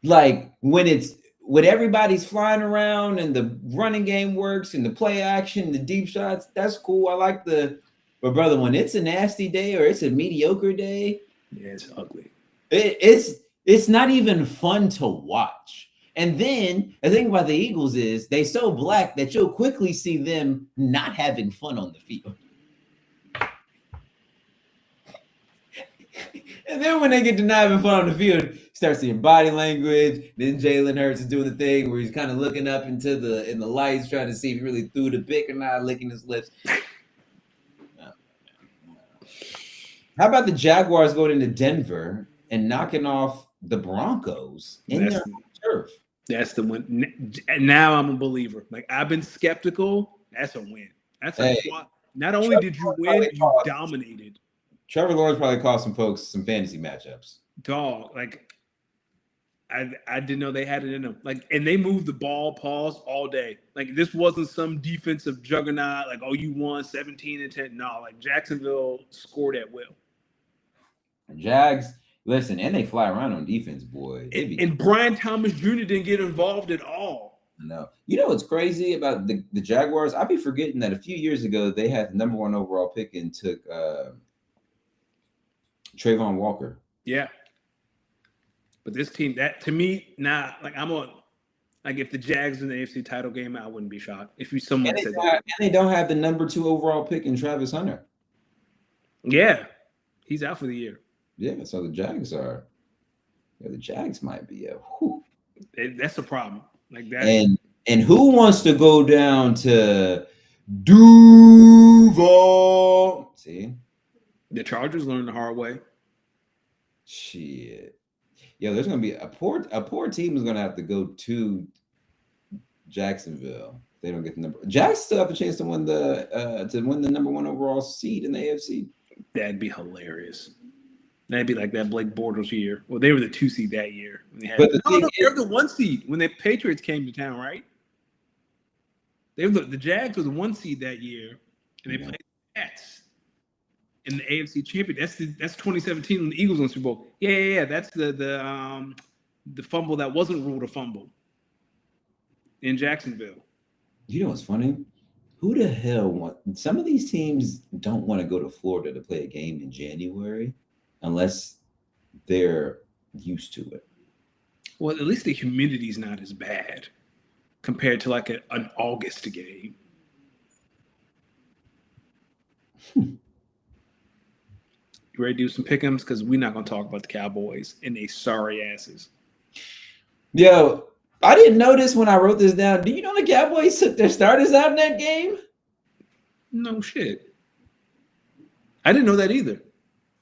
like when everybody's flying around and the running game works and the play action, the deep shots, that's cool. I like but brother, when it's a nasty day or it's a mediocre day, yeah, it's ugly. It's not even fun to watch. And then the thing about the Eagles is they so black that you'll quickly see them not having fun on the field. And then when they get to not having fun on the field, you start seeing body language. Then Jalen Hurts is doing the thing where he's kind of looking up in the lights, trying to see if he really threw the pick or not, licking his lips. How about the Jaguars going into Denver and knocking off the Broncos in their turf? That's the win. Now I'm a believer. Like I've been skeptical. That's a win. That's not only did you win, you dominated. Trevor Lawrence probably cost some folks some fantasy matchups. Dog, like I didn't know they had it in them. Like, and they moved the ball, pause all day. Like this wasn't some defensive juggernaut. Like, oh, you won 17-10. No, like Jacksonville scored at will. Jags, listen, and they fly around on defense, boy. And Brian Thomas Jr. didn't get involved at all. No. You know what's crazy about the Jaguars? I'd be forgetting that a few years ago they had the number 1 overall pick and took Trayvon Walker. Yeah. But this team, that to me, like if the Jags in the AFC title game, I wouldn't be shocked. If someone said that. And they don't have the number 2 overall pick in Travis Hunter. Yeah. He's out for the year. Yeah, so the Jags might be that's a problem. Like that. And who wants to go down to Duval? See? The Chargers learned the hard way. Shit. Yo, there's gonna be a poor team is gonna have to go to Jacksonville. They don't get the number. Jags still have a chance to win the number 1 overall seed in the AFC. That'd be hilarious. That'd be like that Blake Bortles year. Well, they were the 2 seed that year. They're the 1 seed when the Patriots came to town, right? The Jags were the 1 seed that year, and they played the Jets in the AFC Champion. That's 2017 when the Eagles won the Super Bowl. Yeah. That's the fumble that wasn't ruled a fumble in Jacksonville. You know what's funny? Who the hell some of these teams don't want to go to Florida to play a game in January unless they're used to it. Well, at least the humidity's not as bad compared to like an August game. You ready to do some pick'ems? Because we're not going to talk about the Cowboys and they sorry asses. Yo, I didn't know this when I wrote this down. Do you know the Cowboys took their starters out in that game? No shit. I didn't know that either.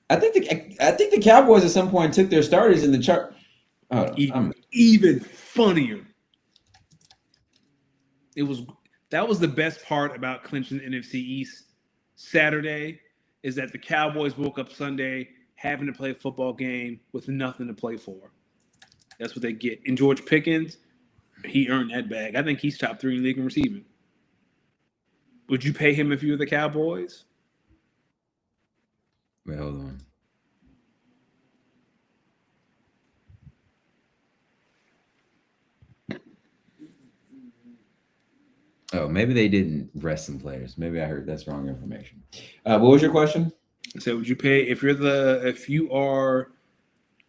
I think the Cowboys at some point took their starters in the chart. Even funnier. That was the best part about clinching the NFC East Saturday is that the Cowboys woke up Sunday having to play a football game with nothing to play for. That's what they get. And George Pickens, he earned that bag. I think he's top 3 in the league in receiving. Would you pay him if you were the Cowboys? Wait, hold on. Oh, maybe they didn't rest some players. Maybe I heard that's wrong information. What was your question? So would you pay if you are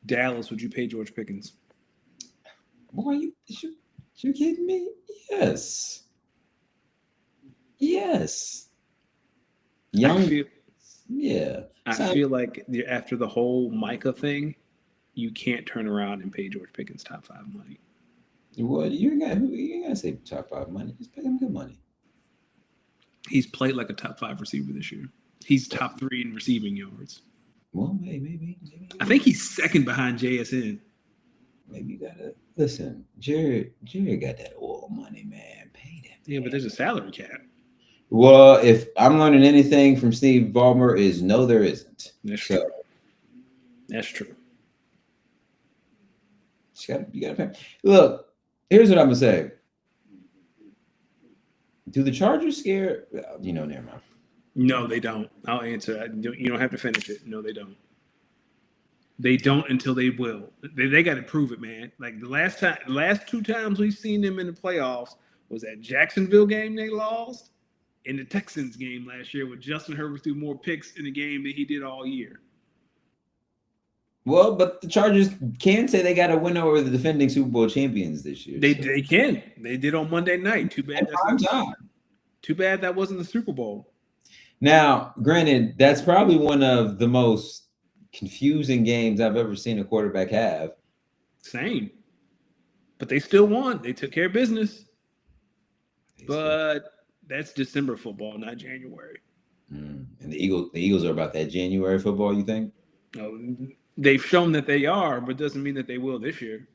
Dallas, would you pay George Pickens? Boy, you kidding me? Yes. Yes. I Young. feel Yeah. I So, feel like after the whole Micah thing, you can't turn around and pay George Pickens top 5 money. well, you ain't gotta say top 5 money. Just pay him good money. He's played like a top 5 receiver this year. He's top 3 in receiving yards. Well, maybe I think he's second behind JSN. maybe you gotta listen. Jared got that oil money, man. Pay that. Yeah, but there's a salary cap. Well, if I'm learning anything from Steve Ballmer, is no, there isn't. That's So true. That's true. you gotta pay. Look, here's what I'm gonna say. Do the Chargers scare? Never mind. No, they don't. I'll answer. You don't have to finish it. No, they don't. They don't until they will. They got to prove it, man. Like the last 2 times we've seen them in the playoffs was that Jacksonville game they lost, and the Texans game last year where Justin Herbert threw more picks in the game than he did all year. Well, but the Chargers can say they got to win over the defending Super Bowl champions this year. They can. They did on Monday night. Too bad Too bad that wasn't the Super Bowl. Now, granted, that's probably one of the most confusing games I've ever seen a quarterback have. Same. But they still won. They took care of business. But that's December football, not January. And the Eagles are about that January football, you think? No, they've shown that they are, but doesn't mean that they will this year.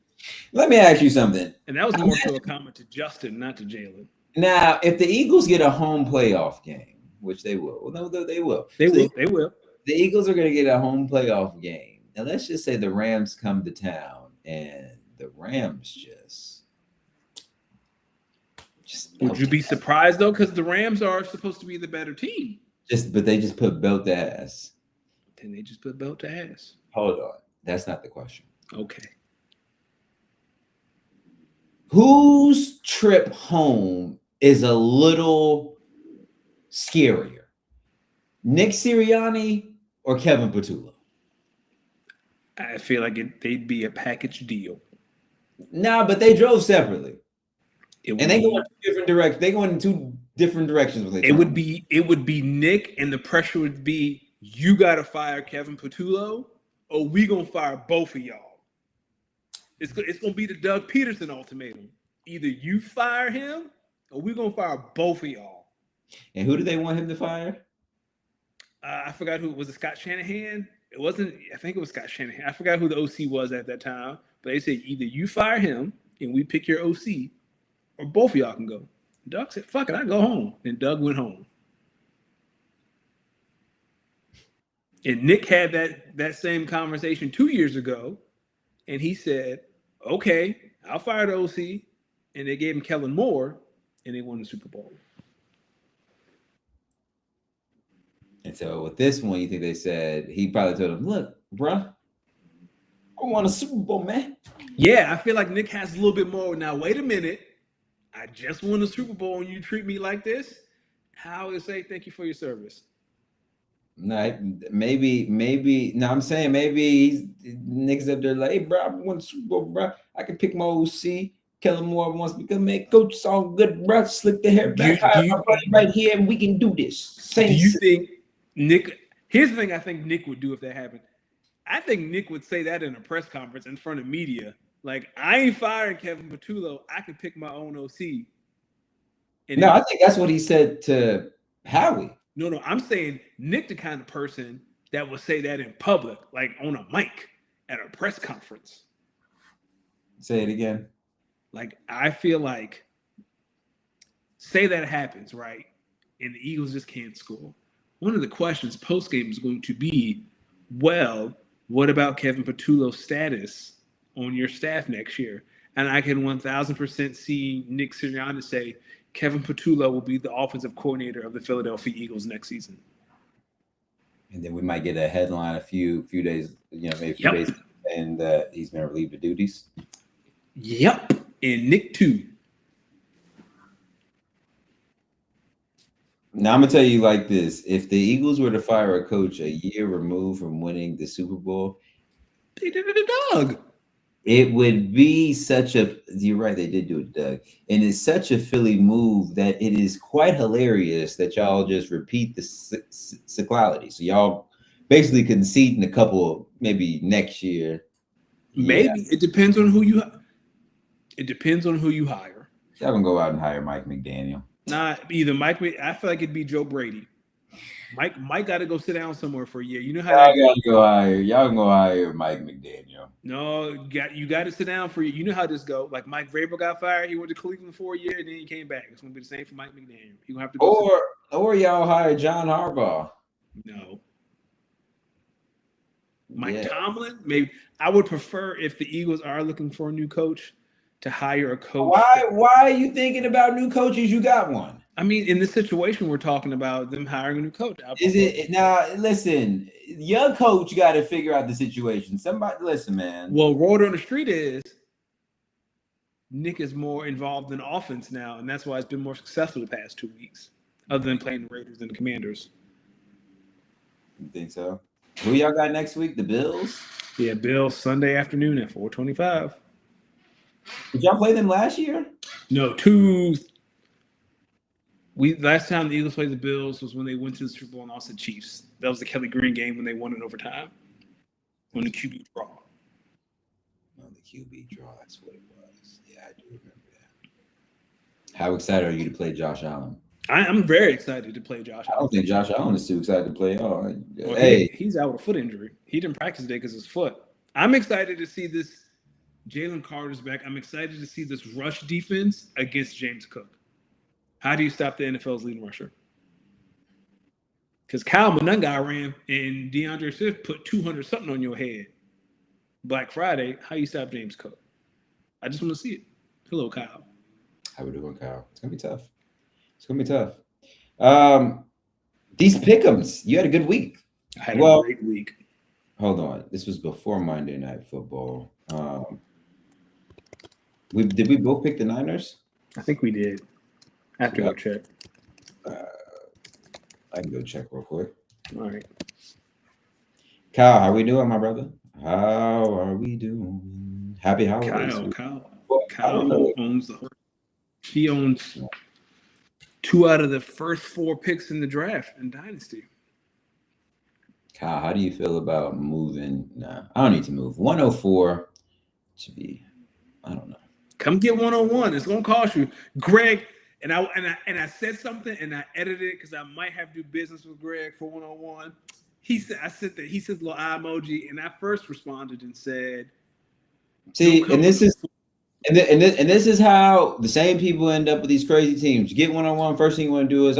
Let me ask you something. And that was more so a comment to Justin, not to Jalen. Now, if the Eagles get a home playoff game, which they will. Well, no, they will. They will. The Eagles are going to get a home playoff game. And let's just say the Rams come to town and the Rams just would you be surprised though? Because the Rams are supposed to be the better team. But they just put belt to ass. Then they just put belt to ass. Hold on. That's not the question. Okay. Whose trip home is a little scarier? Nick Sirianni or Kevin Patullo? I feel like they'd be a package deal. Nah, but they drove separately. And they go in different directions. They go in 2 different directions. It would be Nick, and the pressure would be you got to fire Kevin Patullo, or we gonna fire both of y'all. It's gonna be the Doug Peterson ultimatum. Either you fire him, or we gonna fire both of y'all. And who do they want him to fire? I forgot who was it. Scott Shanahan. It wasn't. I think it was Scott Shanahan. I forgot who the OC was at that time. But they said either you fire him and we pick your OC, or both of y'all can go. Doug said, "Fuck it, I go home." And Doug went home. And Nick had that same conversation 2 years ago, and he said, "Okay, I'll fire the OC," and they gave him Kellen Moore, and they won the Super Bowl. And so with this one, you think they said he probably told him, "Look, bruh, I won a Super Bowl, man." Yeah, I feel like Nick has a little bit more. Now, wait a minute. I just won the Super Bowl and you treat me like this? How is say thank you for your service? No, maybe. No, I'm saying maybe Nick's up there like, "Hey, bro, I won the Super Bowl, bro. I can pick my OC. Kellen Moore wants me to come make coach. It's all good, bro. Slick the hair back right here, and we can do this." Do you think Nick? Here's the thing I think Nick would do if that happened. I think Nick would say that in a press conference in front of media. Like, I ain't firing Kevin Patullo. I can pick my own OC. No, I think that's what he said to Howie. No, I'm saying Nick the kind of person that would say that in public, like on a mic at a press conference. Say it again. Like, I feel like, say that happens, right? And the Eagles just can't score. One of the questions post-game is going to be, well, what about Kevin Patullo's status on your staff next year? And I can 1,000% see Nick Sirianni say Kevin Patullo will be the offensive coordinator of the Philadelphia Eagles next season. And then we might get a headline a few days, maybe a few days, and that he's been relieved of duties. Yep, and Nick too. Now I'm gonna tell you like this: if the Eagles were to fire a coach a year removed from winning the Super Bowl, they did it to Doug. It would be such a. You're right. They did do it, Doug, and it's such a Philly move that it is quite hilarious that y'all just repeat the cyclicality. So y'all basically conceding a couple, maybe next year. Yeah, Maybe it depends on who you. It depends on who you hire. y'all gonna go out and hire Mike McDaniel. Not either Mike. I feel like it'd be Joe Brady. Mike got to go sit down somewhere for a year. You know how that goes. Y'all gonna go hire Mike McDaniel. No, you got to sit down for you. You know how this go. Like Mike Vrabel got fired. He went to Cleveland for a year, and then he came back. It's gonna be the same for Mike McDaniel. He gonna have to go. Or y'all hire John Harbaugh. No. Mike Tomlin, maybe. I would prefer if the Eagles are looking for a new coach to hire a coach. Why are you thinking about new coaches? You got one. I mean, in this situation, we're talking about them hiring a new coach. Is it now? Listen, your coach got to figure out the situation. Somebody, listen, man. Well, word on the street is Nick is more involved in offense now, and that's why it's been more successful the past 2 weeks, other than playing the Raiders and the Commanders. You think so? Who y'all got next week? The Bills? Yeah, Bills Sunday afternoon at 4:25. Did y'all play them last year? No, last time the Eagles played the Bills was when they went to the Super Bowl and lost to the Chiefs. That was the Kelly Green game when they won in overtime. On the QB draw. On the QB draw, that's what it was. Yeah, I do remember that. How excited are you to play Josh Allen? I'm very excited to play Josh Allen. I don't think Josh Allen is too excited to play. Oh, well, he's out with a foot injury. He didn't practice today because of his foot. I'm excited to see this. Jalen Carter's back. I'm excited to see this rush defense against James Cook. How do you stop the NFL's leading rusher? Because Kyle Monunga ran and DeAndre Swift put 200 something on your head. Black Friday, how you stop James Cook? I just want to see it. Hello, Kyle. How we doing, Kyle? It's gonna be tough. It's gonna be tough. These pick'ems, you had a good week. I had a great week. Hold on. This was before Monday Night Football. Did we both pick the Niners? I think we did. I have to go check. I can go check real quick. All right. Kyle, how we doing, my brother? How are we doing? Happy holidays. Kyle owns the horse. He owns 2 out of the first 4 picks in the draft in Dynasty. Kyle, how do you feel about moving? Nah, I don't need to move. 104 should be, I don't know. Come get 101. It's gonna cost you. Greg, and I said something and I edited it because I might have to do business with Greg for 101. He said little eye emoji, and I first responded and said, see, and this is how the same people end up with these crazy teams. You get 101, first thing you want to do is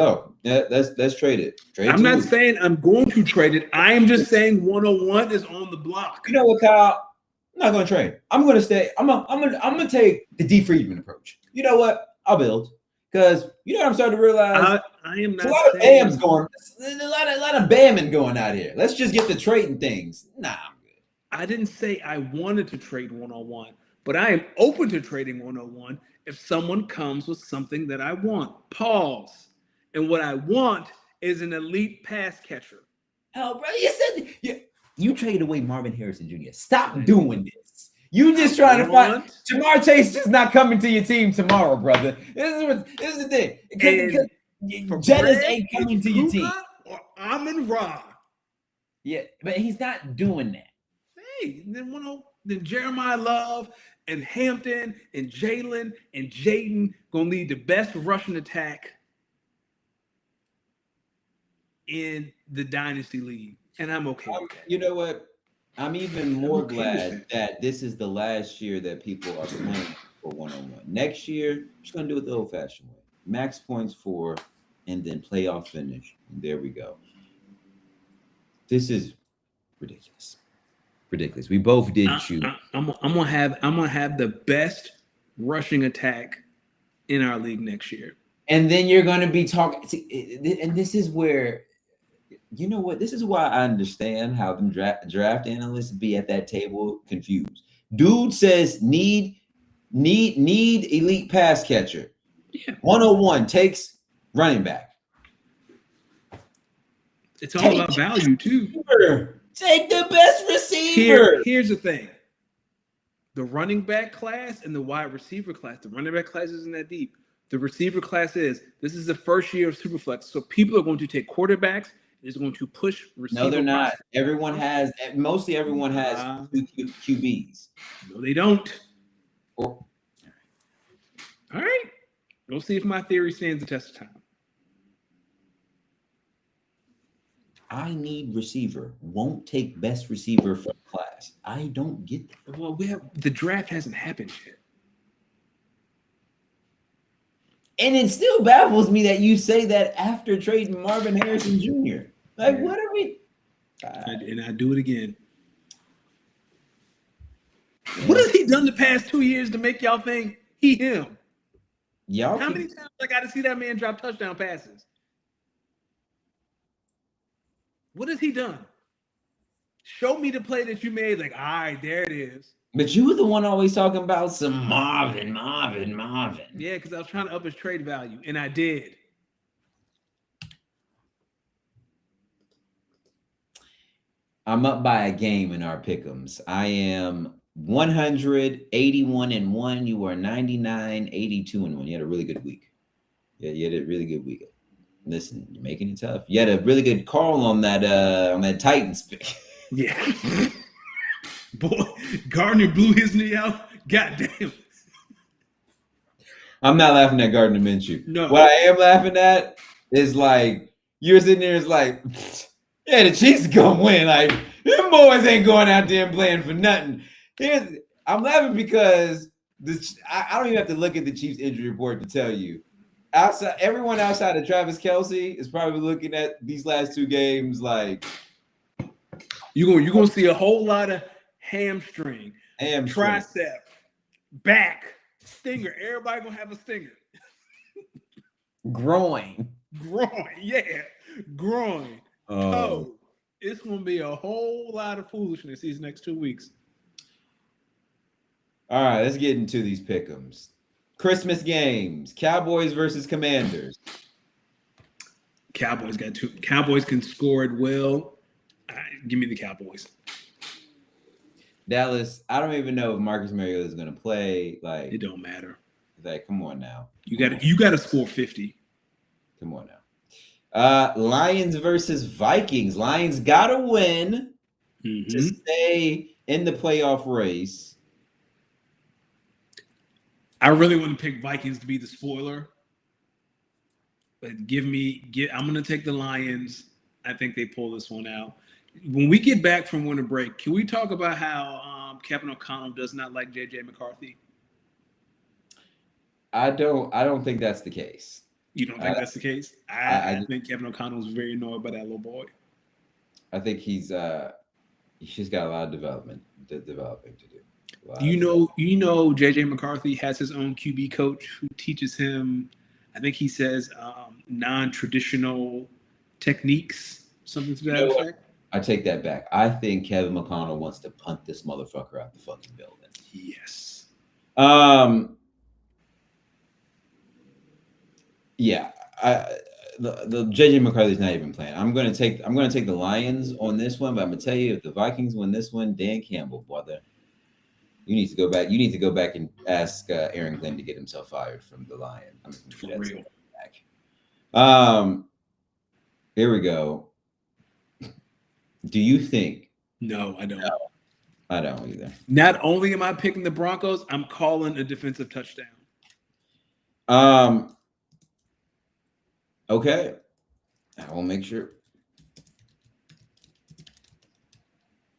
let's trade it. I'm not saying I'm going to trade it. I am just saying 101 is on the block. You know what, Kyle? I'm not going to trade. I'm going to stay. I'm going to take the D. Friedman approach. You know what? I'll build. Because you know what I'm starting to realize? I am not. A lot of BAMs going. There's a lot of bamming going out here. Let's just get to trading things. Nah, I'm good. I didn't say I wanted to trade 101, but I am open to trading 101 if someone comes with something that I want. Pause. And what I want is an elite pass catcher. Hell, bro, you said you traded away Marvin Harrison Jr. Stop doing this. You just trying to find Jamar Chase is not coming to your team tomorrow, brother. This is the thing. Because Jettis ain't coming to your team. Or Amon Ra. Yeah, but he's not doing that. Hey, then Jeremiah Love and Hampton and Jalen and Jaden gonna lead the best rushing attack in the Dynasty League. And I'm okay with that. You know what? I'm even more glad that this is the last year that people are playing for 101. Next year, I'm just going to do it the old-fashioned way. Max points for, and then playoff finish. And there we go. This is ridiculous. Ridiculous. We both did choose. I'm gonna have the best rushing attack in our league next year. And then you're going to be talking. And this is where. You know what? This is why I understand how them draft analysts be at that table confused. Dude says need elite pass catcher. Yeah. 101 takes running back. It's all about value too. Take the best receiver. Here's the thing. The running back class and the wide receiver class. The running back class isn't that deep. The receiver class is. This is the first year of Superflex. So people are going to take quarterbacks. Is going to push receiver. No, they're not. Mostly everyone has two QBs. No, they don't. Or, all right. We'll see if my theory stands the test of time. I need receiver. Won't take best receiver for class. I don't get that. Well, the draft hasn't happened yet. And it still baffles me that you say that after trading Marvin Harrison Jr. Like, what are we? And I do it again. Yeah. What has he done the past 2 years to make y'all think him? How many times I got to see that man drop touchdown passes? What has he done? Show me the play that you made. Like, all right, there it is. But you were the one always talking about some Marvin. Yeah, because I was trying to up his trade value, and I did. I'm up by a game in our pick'ems. I am 181-1. You are 99-82-1. You had a really good week. Yeah, you had a really good week. Listen, you're making it tough. You had a really good call on that Titans pick. Yeah. Boy, Gardner blew his knee out. Goddamn. I'm not laughing at Gardner Minshew. No. What I am laughing at is like you're sitting there. It's like, yeah, the Chiefs gonna win. Like them boys ain't going out there and playing for nothing. I'm laughing because I don't even have to look at the Chiefs injury report to tell you. Everyone outside of Travis Kelce is probably looking at these last two games like you're gonna see a whole lot of hamstring, tricep, back, stinger. Everybody gonna have a stinger. Groin, yeah, groin, toe. It's gonna be a whole lot of foolishness these next 2 weeks. All right, let's get into these pick'ems. Christmas games: Cowboys versus Commanders. Cowboys got two. Cowboys can score it well. Give me the Cowboys. Dallas, I don't even know if Marcus Mariota is going to play. Like, it don't matter. Like, come on now. You got to score 50. Come on now. Lions versus Vikings. Lions got to win to stay in the playoff race. I really want to pick Vikings to be the spoiler. But I'm going to take the Lions. I think they pull this one out. When we get back from winter break, can we talk about how Kevin O'Connell does not like J.J. McCarthy? I don't think that's the case. You don't think that's the case? I think Kevin O'Connell is very annoyed by that little boy. I think he's just got a lot of developing to do. You know, J.J. McCarthy has his own QB coach who teaches him, I think he says, non-traditional techniques, something to that effect. I take that back. I think Kevin McConnell wants to punt this motherfucker out the fucking building. Yes. Yeah. The JJ McCarthy's not even playing. I'm gonna take the Lions on this one, but I'm gonna tell you, if the Vikings win this one, Dan Campbell, brother, you need to go back. You need to go back and ask Aaron Glenn to get himself fired from the Lions. For real. Here we go. Do you think? No, I don't. No, I don't either. Not only am I picking the Broncos, I'm calling a defensive touchdown. Okay. I will make sure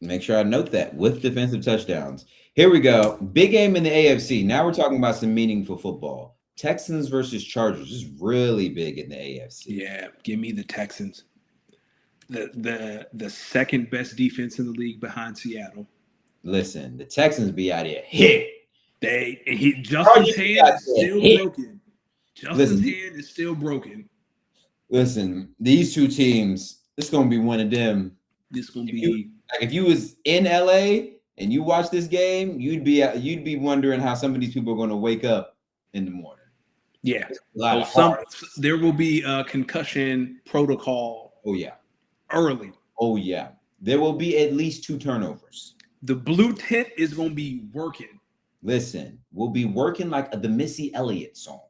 I note that with defensive touchdowns. Here we go. Big game in the AFC. Now we're talking about some meaningful football. Texans versus Chargers. This is really big in the AFC. Yeah, give me the Texans. The second best defense in the league behind Seattle. Listen, the Texans be out here hit. Justin's hand is still broken. Justin's hand is still broken. Listen, these two teams, it's gonna be one of them. This gonna be if you was in LA and you watch this game, you'd be wondering how some of these people are gonna wake up in the morning. Yeah, there will be a concussion protocol. Oh yeah, early. Oh yeah, there will be at least 2 turnovers. The blue tent is gonna be working. Listen, we'll be working like the Missy Elliott song.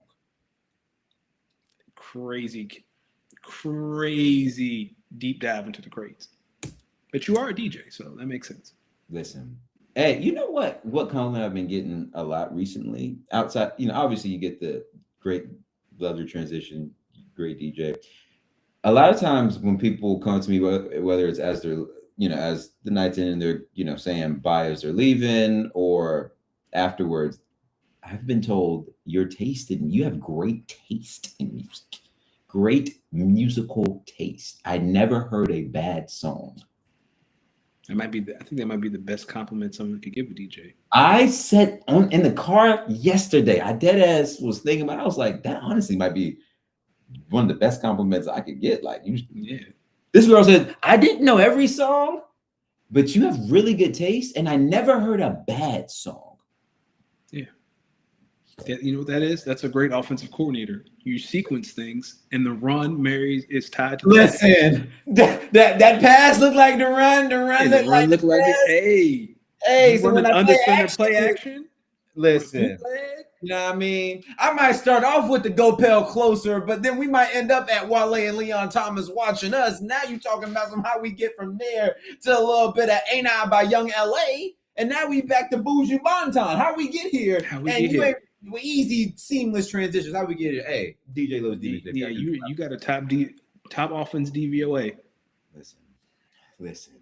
Crazy deep dive into the crates. But you are a DJ, so that makes sense. Listen, hey, you know what? What compliment I've been getting a lot recently? Outside, obviously you get the great, love your transition, great DJ. A lot of times when people come to me, whether it's as they're, as the night's in and they're, saying bye as they're leaving or afterwards, I've been told you have great taste in music, great musical taste. I never heard a bad song. I think that might be the best compliment someone could give a DJ. I said in the car yesterday, I dead ass was thinking about it. I was like, that honestly might be one of the best compliments I could get. Like, this girl said, I didn't know every song, but you have really good taste, and I never heard a bad song. Yeah. You know what that is? That's a great offensive coordinator. You sequence things, and the run is tied to the Listen, that pass looked like the run. The run looked like it. Hey, so when I play action. Listen, you know what I mean? I might start off with the Go Pale Closer, but then we might end up at Wale and Leon Thomas watching us. Now you talking about how we get from there to a little bit of Ain't I by Young LA, and now we back to Buju Banton. How we get here? With easy, seamless transitions. How we get here? Hey, DJ Lowe's DJ. Yeah, you got a top offense DVOA. Listen.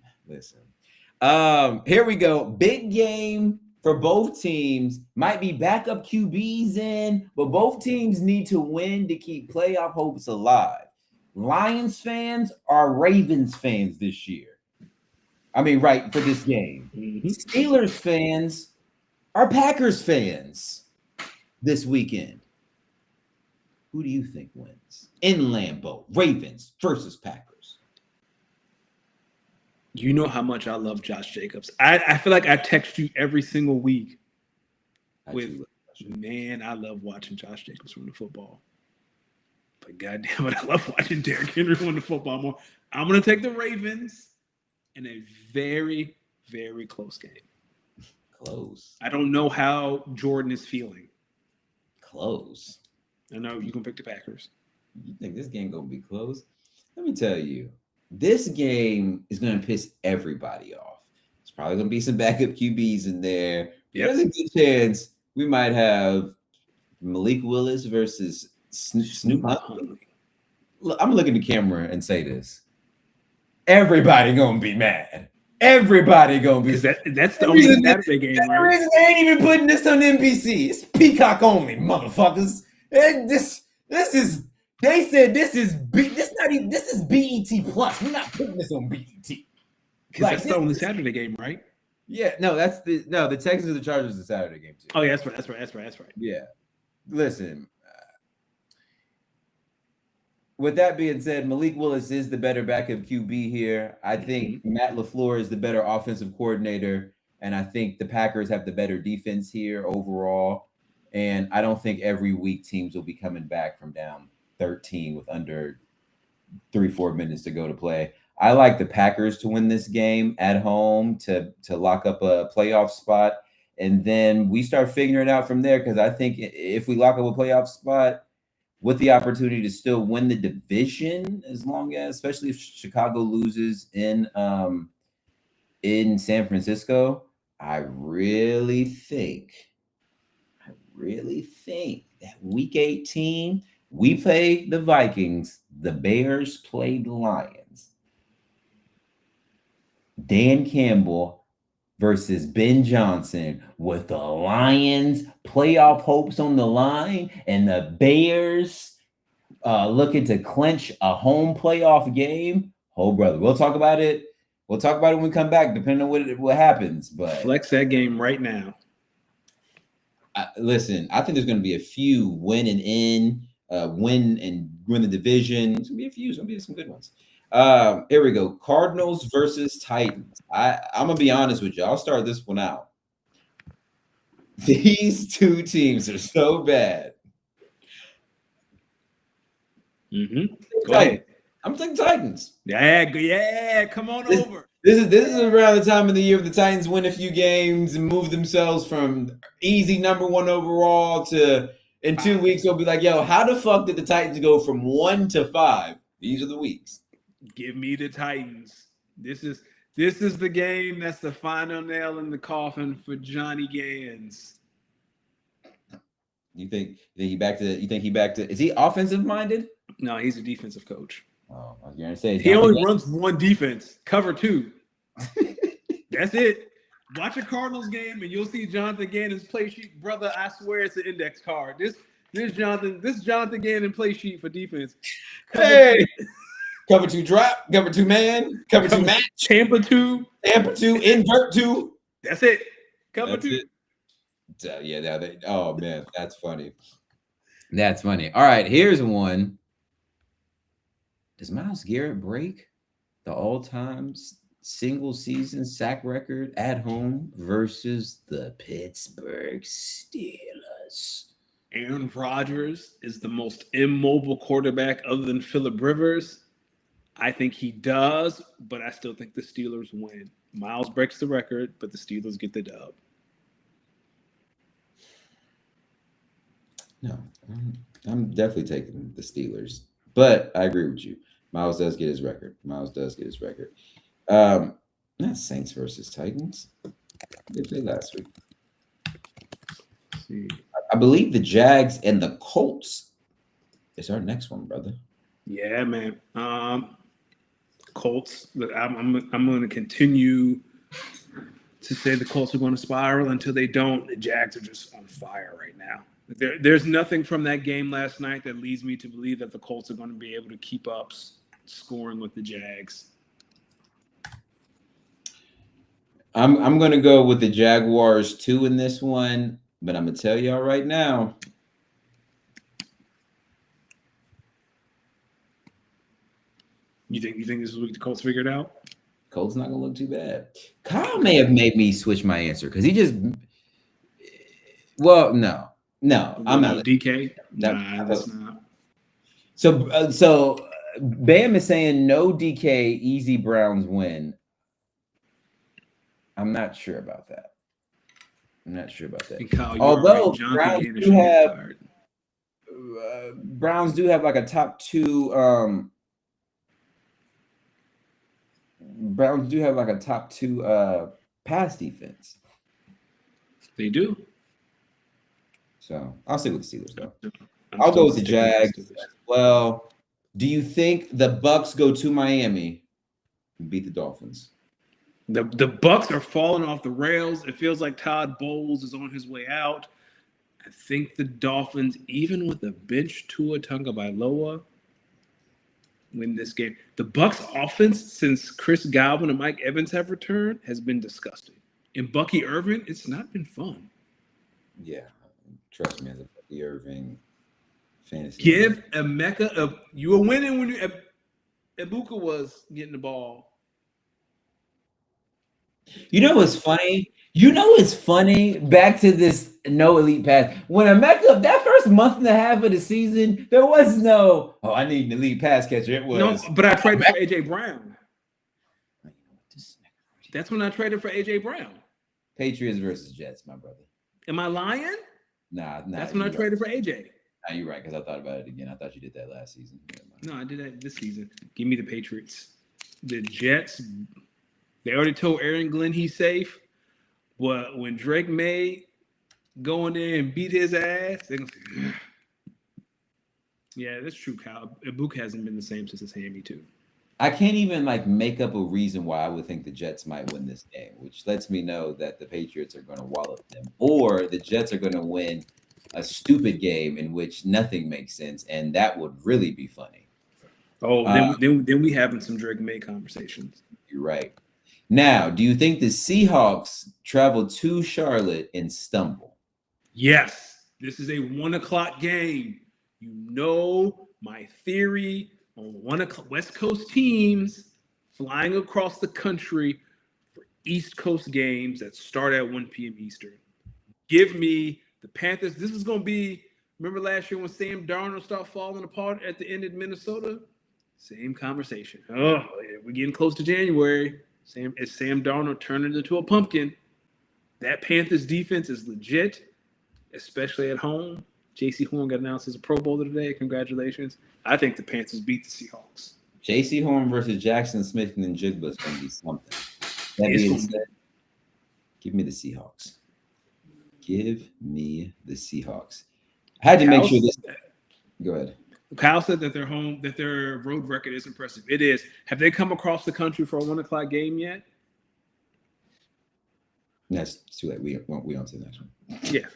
Here we go. Big game for both teams. Might be backup QBs in, but both teams need to win to keep playoff hopes alive. Lions fans are Ravens fans this year. I mean, right, for this game. Mm-hmm. Steelers fans are Packers fans this weekend. Who do you think wins in Lambeau? Ravens versus Packers. You know how much I love Josh Jacobs. I feel like I text you every single week man, I love watching Josh Jacobs run the football. But goddamn it, I love watching Derrick Henry run the football more. I'm going to take the Ravens in a very, very close game. Close. I don't know how Jordan is feeling. Close. I know you can pick the Packers. You think this game gonna be close? Let me tell you, this game is gonna piss everybody off. There's probably gonna be some backup QBs in there. Yep. There's a good chance we might have Malik Willis versus Snoop Huntley. Look, I'm gonna look in the camera and say this. Everybody gonna be mad. Everybody gonna be. That's the only Saturday game. That's the reason they ain't even putting this on NBC. It's Peacock only, motherfuckers. This is. They said this is this is BET Plus. We're not putting this on BET. Because that's the only Saturday game, right? Yeah, no, the Texans and the Chargers is the Saturday game too. Oh yeah, that's right. Yeah, listen. With that being said, Malik Willis is the better backup QB here. I think Matt LaFleur is the better offensive coordinator, and I think the Packers have the better defense here overall. And I don't think every week teams will be coming back from down 13 with under 3-4 minutes to go to play. I like the Packers to win this game at home to lock up a playoff spot, and then we start figuring it out from there. Because I think if we lock up a playoff spot, with the opportunity to still win the division, especially if Chicago loses in San Francisco, I really think that week 18, we play the Vikings, the Bears play the Lions. Dan Campbell versus Ben Johnson with the Lions playoff hopes on the line and the Bears looking to clinch a home playoff game. Oh, brother, we'll talk about it. We'll talk about it when we come back, depending on what happens. But flex that game right now. Listen, I think there's going to be a few win the division. It's going to be a few. It's going to be some good ones. Here we go. Cardinals versus Titans. I'm gonna be honest with you. I'll start this one out. These two teams are so bad. Go ahead. I'm thinking Titans. Yeah. Come on over. This is around the time of the year where the Titans win a few games and move themselves from easy number one overall to in 2 weeks they'll be like, yo, how the fuck did the Titans go from 1 to 5? These are the weeks. Give me the Titans. This is the game that's the final nail in the coffin for Johnny Gans. You think he back to is he offensive minded? No, he's a defensive coach. Oh, I was gonna say he only runs one defense, cover 2. That's it. Watch a Cardinals game and you'll see Jonathan Gannon's play sheet. Brother, I swear it's an index card. This Jonathan Gannon play sheet for defense. Cover 2 drop, cover 2 man, cover 2 match, Tampa 2, invert 2. That's it. Cover 2. It. So, yeah, oh man, that's funny. That's funny. All right, here's one. Does Myles Garrett break the all-time single season sack record at home versus the Pittsburgh Steelers? Aaron Rodgers is the most immobile quarterback other than Phillip Rivers. I think he does, but I still think the Steelers win. Myles breaks the record, but the Steelers get the dub. No, I'm definitely taking the Steelers, but I agree with you. Myles does get his record. Not Saints versus Titans. They played last week. Let's see. I believe the Jags and the Colts is our next one, brother. Yeah, man. Colts. I'm going to continue to say the Colts are going to spiral until they don't. The Jags are just on fire right now. There's nothing from that game last night that leads me to believe that the Colts are going to be able to keep up scoring with the Jags. I'm going to go with the Jaguars too in this one, but I'm going to tell y'all right now. You think this is what the Colts figured out? Colts not going to look too bad. Kyle may have made me switch my answer because he just. Well, no, I'm not. DK? Nah, that's not. So Bam is saying no DK, easy Browns win. I'm not sure about that. Kyle, although Browns do have like a top 2 pass defense. They do. So I'll stick with the Steelers though. I'll go with the Jags as well. Do you think the Bucks go to Miami and beat the Dolphins? The Bucks are falling off the rails. It feels like Todd Bowles is on his way out. I think the Dolphins, even with a bench Tua Tagovailoa, win this game. The Bucks offense since Chris Godwin and Mike Evans have returned has been disgusting. And Bucky Irving, it's not been fun. Yeah, trust me, as a Bucky Irving fantasy. Give Emeka you were winning when Ibuka was getting the ball. You know what's funny? Back to this no elite pass. When Emeka, that first month and a half of the season, there was no, I need an elite pass catcher. It was. No, but I traded for AJ Brown. That's when I traded for AJ Brown. Patriots versus Jets, my brother. Am I lying? Nah. That's when I traded for AJ. Nah, you're right, because I thought about it again. I thought you did that last season. No, I did that this season. Give me the Patriots. The Jets, they already told Aaron Glenn he's safe. But when Drake May go in there and beat his ass, they're going to say, yeah, that's true, Kyle. Ibuka hasn't been the same since his hammy, too. I can't even make up a reason why I would think the Jets might win this game, which lets me know that the Patriots are going to wallop them, or the Jets are going to win a stupid game in which nothing makes sense, and that would really be funny. Oh, then we having some Drake May conversations. You're right. Now, do you think the Seahawks travel to Charlotte and stumble? Yes. This is a 1:00 game. You know my theory on West Coast teams flying across the country for East Coast games that start at 1 p.m. Eastern. Give me the Panthers. This is going to be, remember last year when Sam Darnold started falling apart at the end of Minnesota? Same conversation. Oh, we're getting close to January. Sam Darnold turning into a pumpkin. That Panthers defense is legit, especially at home. J.C. Horn got announced as a Pro Bowler today. Congratulations. I think the Panthers beat the Seahawks. J.C. Horn versus Jackson Smith and Jigba is going to be something. That being said, give me the Seahawks. Give me the Seahawks. I had to make sure this. Go ahead. Kyle said that their road record is impressive. It is. Have they come across the country for a 1:00 game yet? That's too late. We on to the next one. Yeah.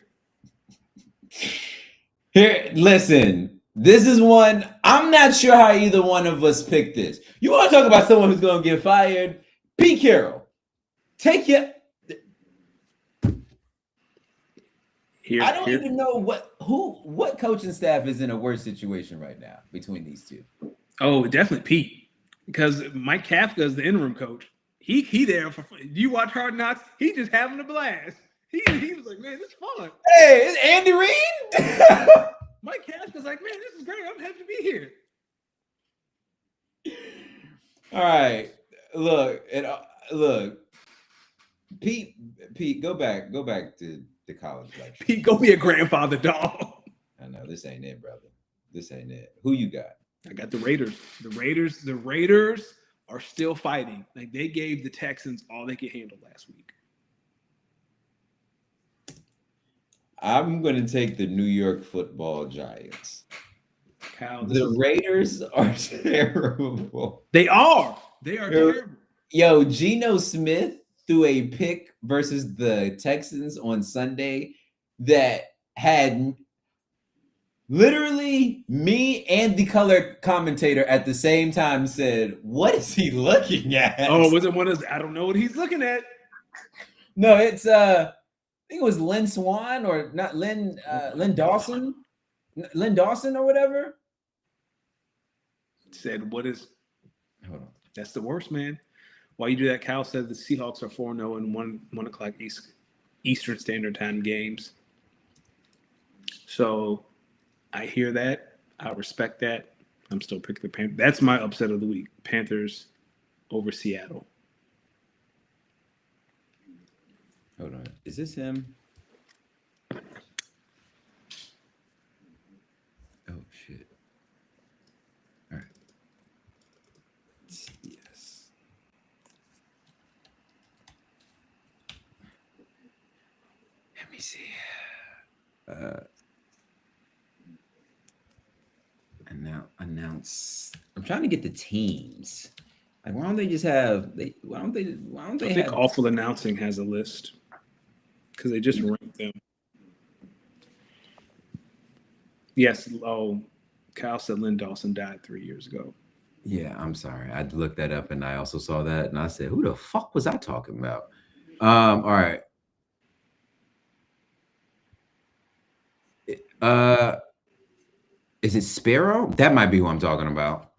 Here, listen. This is one. I'm not sure how either one of us picked this. You want to talk about someone who's going to get fired? Pete Carroll. Take your. I don't even know what coaching staff is in a worse situation right now between these two. Oh, definitely Pete, because Mike Kafka is the interim coach. He there for. Do you watch Hard Knocks? He just having a blast. He was like, man, this is fun. Hey, it's Andy Reid. Mike Kafka's like, man, this is great. I'm happy to be here. All right, look. Pete, go back to the college lecture. Pete, go be a grandfather, dog. I know this ain't it, brother. This ain't it. Who you got? I got the Raiders. The Raiders are still fighting. Like they gave the Texans all they could handle last week. I'm going to take the New York Football Giants. Kyle, the Raiders are terrible. They are. They are terrible. Yo, Geno Smith threw a pick versus the Texans on Sunday that had literally me and the color commentator at the same time said, "What is he looking at?" Oh, was it one of those? I don't know what he's looking at. No, it's I think it was Lynn Swan or not Lynn Dawson. Lynn Dawson or whatever. Said, what is hold on. That's the worst, man. While you do that, Cal said the Seahawks are 4-0 in 1:00 Eastern Standard Time games. So I hear that. I respect that. I'm still picking the Panthers. That's my upset of the week. Panthers over Seattle. Hold on. Is this him? Oh, shit. All right. Yes. Let me see. Announce. I'm trying to get the teams. Like, why don't they just have? Why don't they? I think Awful Announcing has a list because they just ranked them. Yes. Oh, Kyle said Lynn Dawson died 3 years ago. Yeah, I'm sorry. I looked that up and I also saw that and I said, "Who the fuck was I talking about?" All right. Is it Sparrow? That might be who I'm talking about.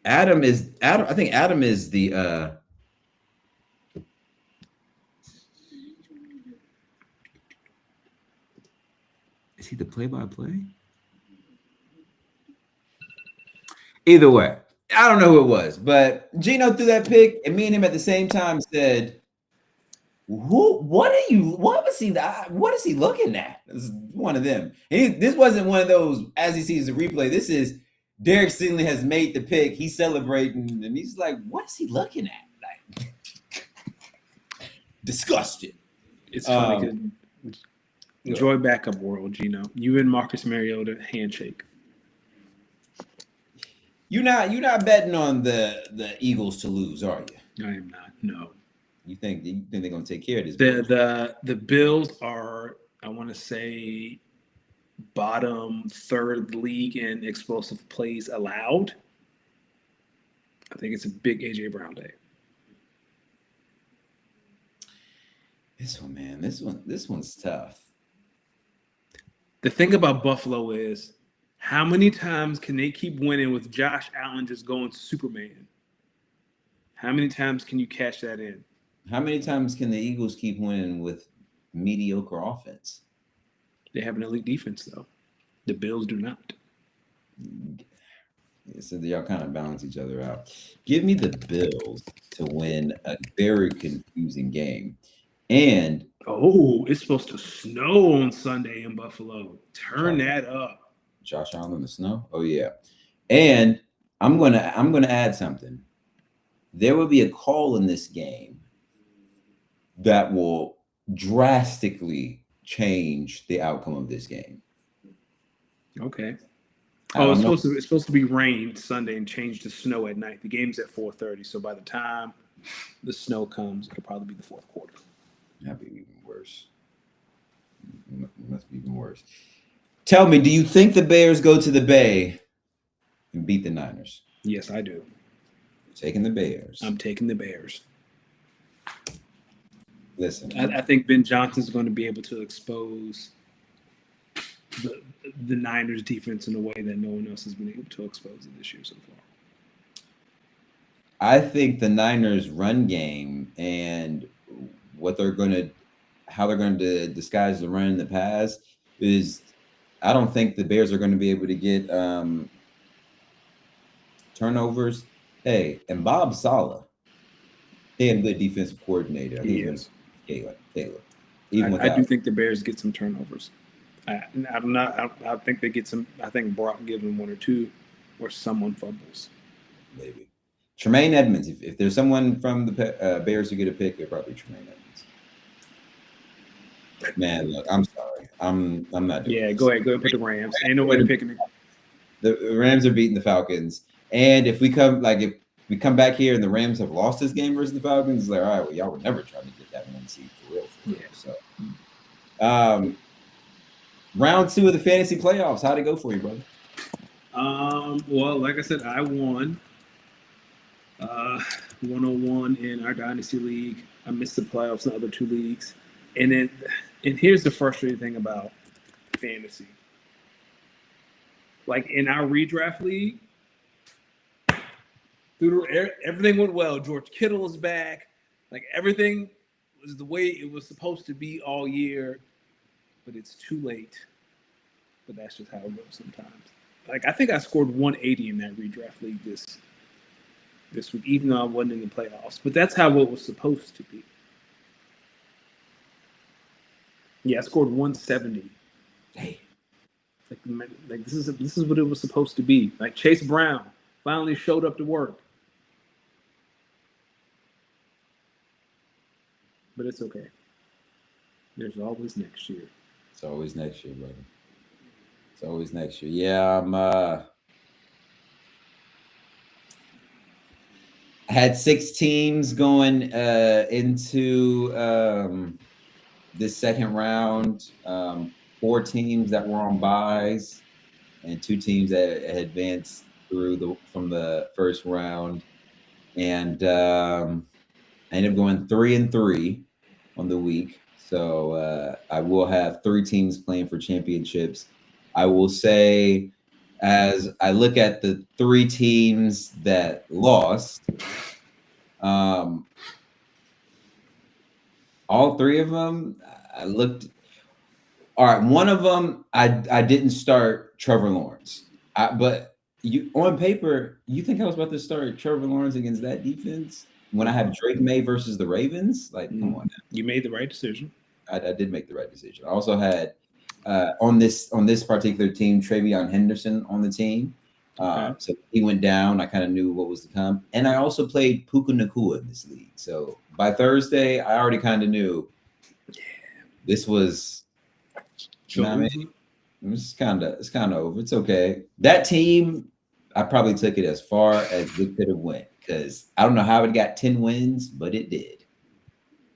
Adam. I think Adam is the is he the play-by-play? Either way, I don't know who it was, but Geno threw that pick, and me and him at the same time said, what is he looking at?" This is one of them. This wasn't one of those as he sees the replay. This is Derek Stingley has made the pick. He's celebrating, and he's like, "What is he looking at?" Like, disgusted. It's funny because enjoy backup world, Geno. You and Marcus Mariota handshake. You're not betting on the Eagles to lose, are you? I am not. No. You think they're going to take care of this? The Bills are, I want to say, bottom third league in explosive plays allowed. I think it's a big AJ Brown day. This one's tough. The thing about Buffalo is, how many times can they keep winning with Josh Allen just going Superman? How many times can you cash that in? How many times can the Eagles keep winning with mediocre offense? They have an elite defense, though. The Bills do not. So y'all kind of balance each other out. Give me the Bills to win a very confusing game. And Oh, it's supposed to snow on Sunday in Buffalo. Turn Josh, that up. Josh Allen in the snow. Oh yeah. And I'm gonna add something. There will be a call in this game that will drastically change the outcome of this game. Okay. I Oh, don't know. it's supposed to be rain Sunday and change to snow at night. The game's at 4:30, so by the time the snow comes, it'll probably be the fourth quarter. That'd be even worse. Must be even worse. Tell me, do you think the Bears go to the Bay and beat the Niners? Yes, I do. Taking the Bears. I'm taking the Bears. Listen, I think Ben Johnson's going to be able to expose the Niners defense in a way that no one else has been able to expose it this year so far. I think the Niners run game and how they're going to disguise the run in the pass is, I don't think the Bears are going to be able to get turnovers. Hey, and Bob Saleh, damn good defensive coordinator. I think he's going to Caleb. Even I do without. think the Bears get some turnovers. I'm not. I think they get some. I think Brock gives them one or two, or someone fumbles. Maybe Tremaine Edmonds. If there's someone from the Bears who get a pick, they're probably Tremaine Edmonds. Man, look, I'm sorry. I'm not doing this. Go ahead. Go ahead. Put the Rams. Ain't nobody picking it. The Rams are beating the Falcons, and if we come back here and the Rams have lost this game versus the Falcons, it's like, all right, well, y'all were never trying to get that one seed for real. So, round 2 of the fantasy playoffs. How'd it go for you, brother? Well, like I said, I won 101 in our dynasty league. I missed the playoffs in the other 2 leagues, and here's the frustrating thing about fantasy. Like in our redraft league, everything went well. George Kittle is back. Like everything was the way it was supposed to be all year, but it's too late. But that's just how it goes sometimes. Like I think I scored 180 in that redraft league this week, even though I wasn't in the playoffs. But that's how it was supposed to be. Yeah, I scored 170. Hey. Like this is what it was supposed to be. Like Chase Brown finally showed up to work. But it's okay. There's always next year. It's always next year, brother. It's always next year. Yeah, I had 6 teams going into this second round. 4 teams that were on buys, and 2 teams that had advanced from the first round. And I ended up going 3-3 on the week. So I will have 3 teams playing for championships. I will say, as I look at the 3 teams that lost, all 3 of them, I looked. All right, one of them, I didn't start Trevor Lawrence. But you on paper, you think I was about to start Trevor Lawrence against that defense when I have Drake May versus the Ravens? Like, come on now. You made the right decision. I did make the right decision. I also had on this particular team, Travion Henderson on the team. So he went down. I kind of knew what was to come. And I also played Puka Nacua in this league. So by Thursday, I already kind of knew this was, you know what I mean? It's kind of over. It's okay. That team, I probably took it as far as it could have went, because I don't know how it got 10 wins, but it did.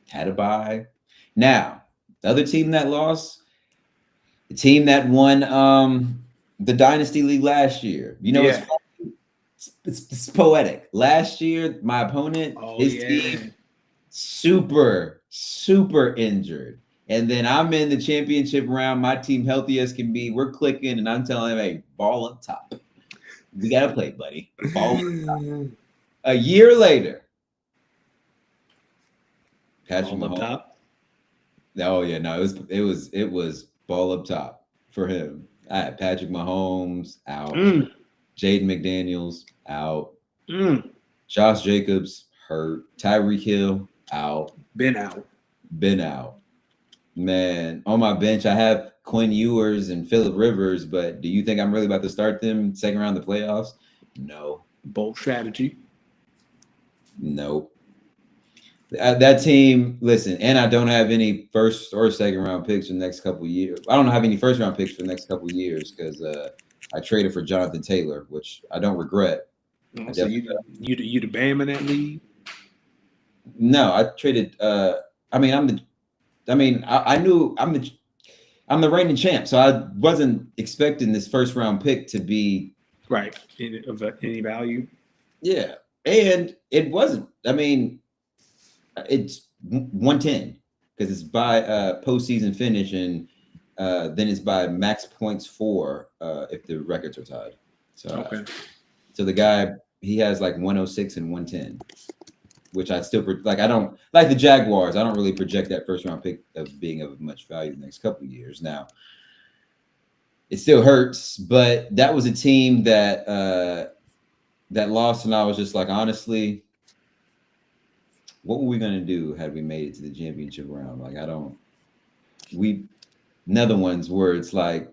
Had a bye. Now, the other team that lost, the team that won the Dynasty League last year. You know, it's poetic. Last year, my opponent, his team, super injured. And then I'm in the championship round. My team healthy as can be. We're clicking, and I'm telling him, hey, ball up top. We got to play, buddy. Ball up top. A year later, Patrick Mahomes. Up top? Oh, yeah, no, it was ball up top for him. I had Patrick Mahomes out. Jaden McDaniels out. Mm, Josh Jacobs hurt. Tyreek Hill out. been out. Been out. Man, on my bench, I have Quinn Ewers and Phillip Rivers, but do you think I'm really about to start them second round of the playoffs? No. Bold strategy. Nope. That team, listen, and I don't have any first or second round picks for the next couple of years. I don't have any first round picks for the next couple of years because I traded for Jonathan Taylor, which I don't regret. Oh, so you the Bam in that league? No, I traded. I knew I'm the reigning champ, so I wasn't expecting this first round pick to be right of any value. Yeah, and it wasn't. I mean, it's 110 because it's by postseason finish, and then it's by max points for if the records are tied. So okay. So the guy he has like 106 and 110, which I still like. I don't like the Jaguars. I don't really project that first round pick of being of much value the next couple of years. Now, it still hurts, but that was a team that that lost, and I was just like, honestly, what were we gonna do had we made it to the championship round? Like, another ones where it's like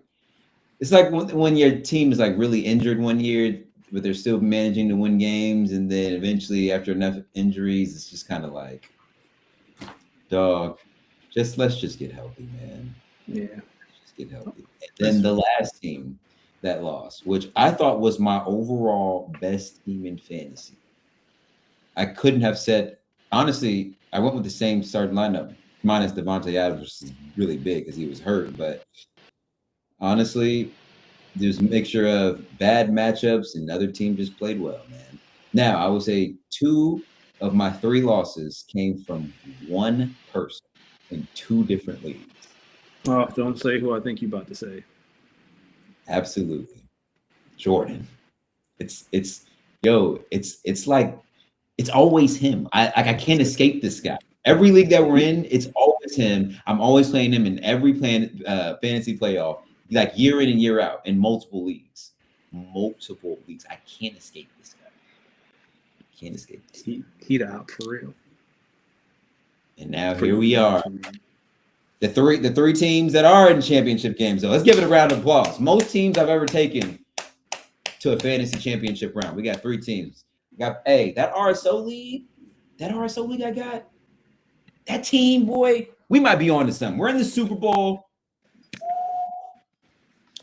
when your team is like really injured one year, but they're still managing to win games, and then eventually after enough injuries, it's just kind of like, dog, let's just get healthy, man. Yeah, just get healthy. And then the last team that lost, which I thought was my overall best team in fantasy. I couldn't have said, honestly, I went with the same starting lineup, minus Devontae Adams, which is really big because he was hurt. But honestly, there's a mixture of bad matchups and other team just played well, man. Now, I would say 2 of my 3 losses came from one person in 2 different leagues. Oh, don't say who I think you're about to say. Absolutely. Jordan. It's like it's always him. I can't escape this guy. Every league that we're in, it's always him. I'm always playing him in every fantasy playoff, like year in and year out in multiple leagues. I can't escape this guy. Can't escape this guy. He'd out for real. And now here we are. The three teams that are in championship games, though. Let's give it a round of applause. Most teams I've ever taken to a fantasy championship round. We got 3 teams. We got that RSO league I got. That team, boy, we might be on to something. We're in the Super Bowl.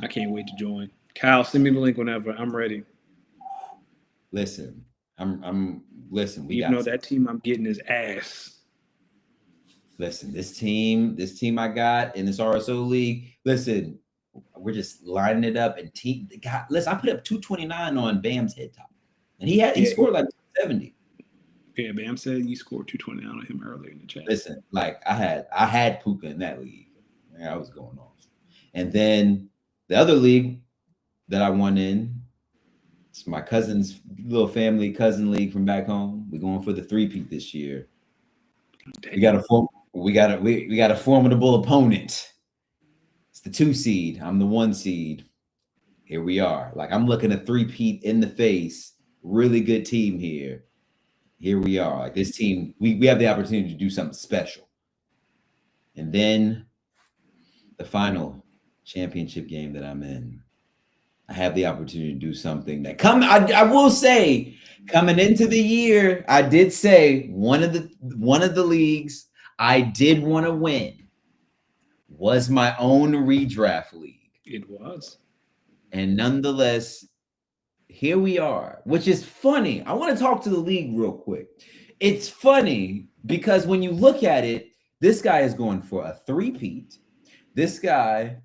I can't wait to join. Kyle, send me the link whenever. I'm ready. Listen, I'm listen. We even though that team I'm getting is ass. Listen, this team I got in this RSO league. Listen, we're just lining it up and listen, I put up 229 on Bam's head top, and he scored like 70. Yeah, Bam said you scored 229 on him earlier in the chat. Listen, like I had Puka in that league. I was going off, and then the other league that I won in, it's my cousin's little family cousin league from back home. We're going for the 3-peat this year. We got a formidable opponent. It's the 2 seed. I'm the 1 seed. Here we are. Like, I'm looking at 3-peat in the face. Really good team here. Here we are. Like, this team, we have the opportunity to do something special. And then the final championship game that I'm in, I have the opportunity to do something that I will say, coming into the year, I did say one of the leagues I did want to win was my own redraft league. It was. And nonetheless, here we are, which is funny. I want to talk to the league real quick. It's funny because when you look at it, this guy is going for a 3-peat. This guy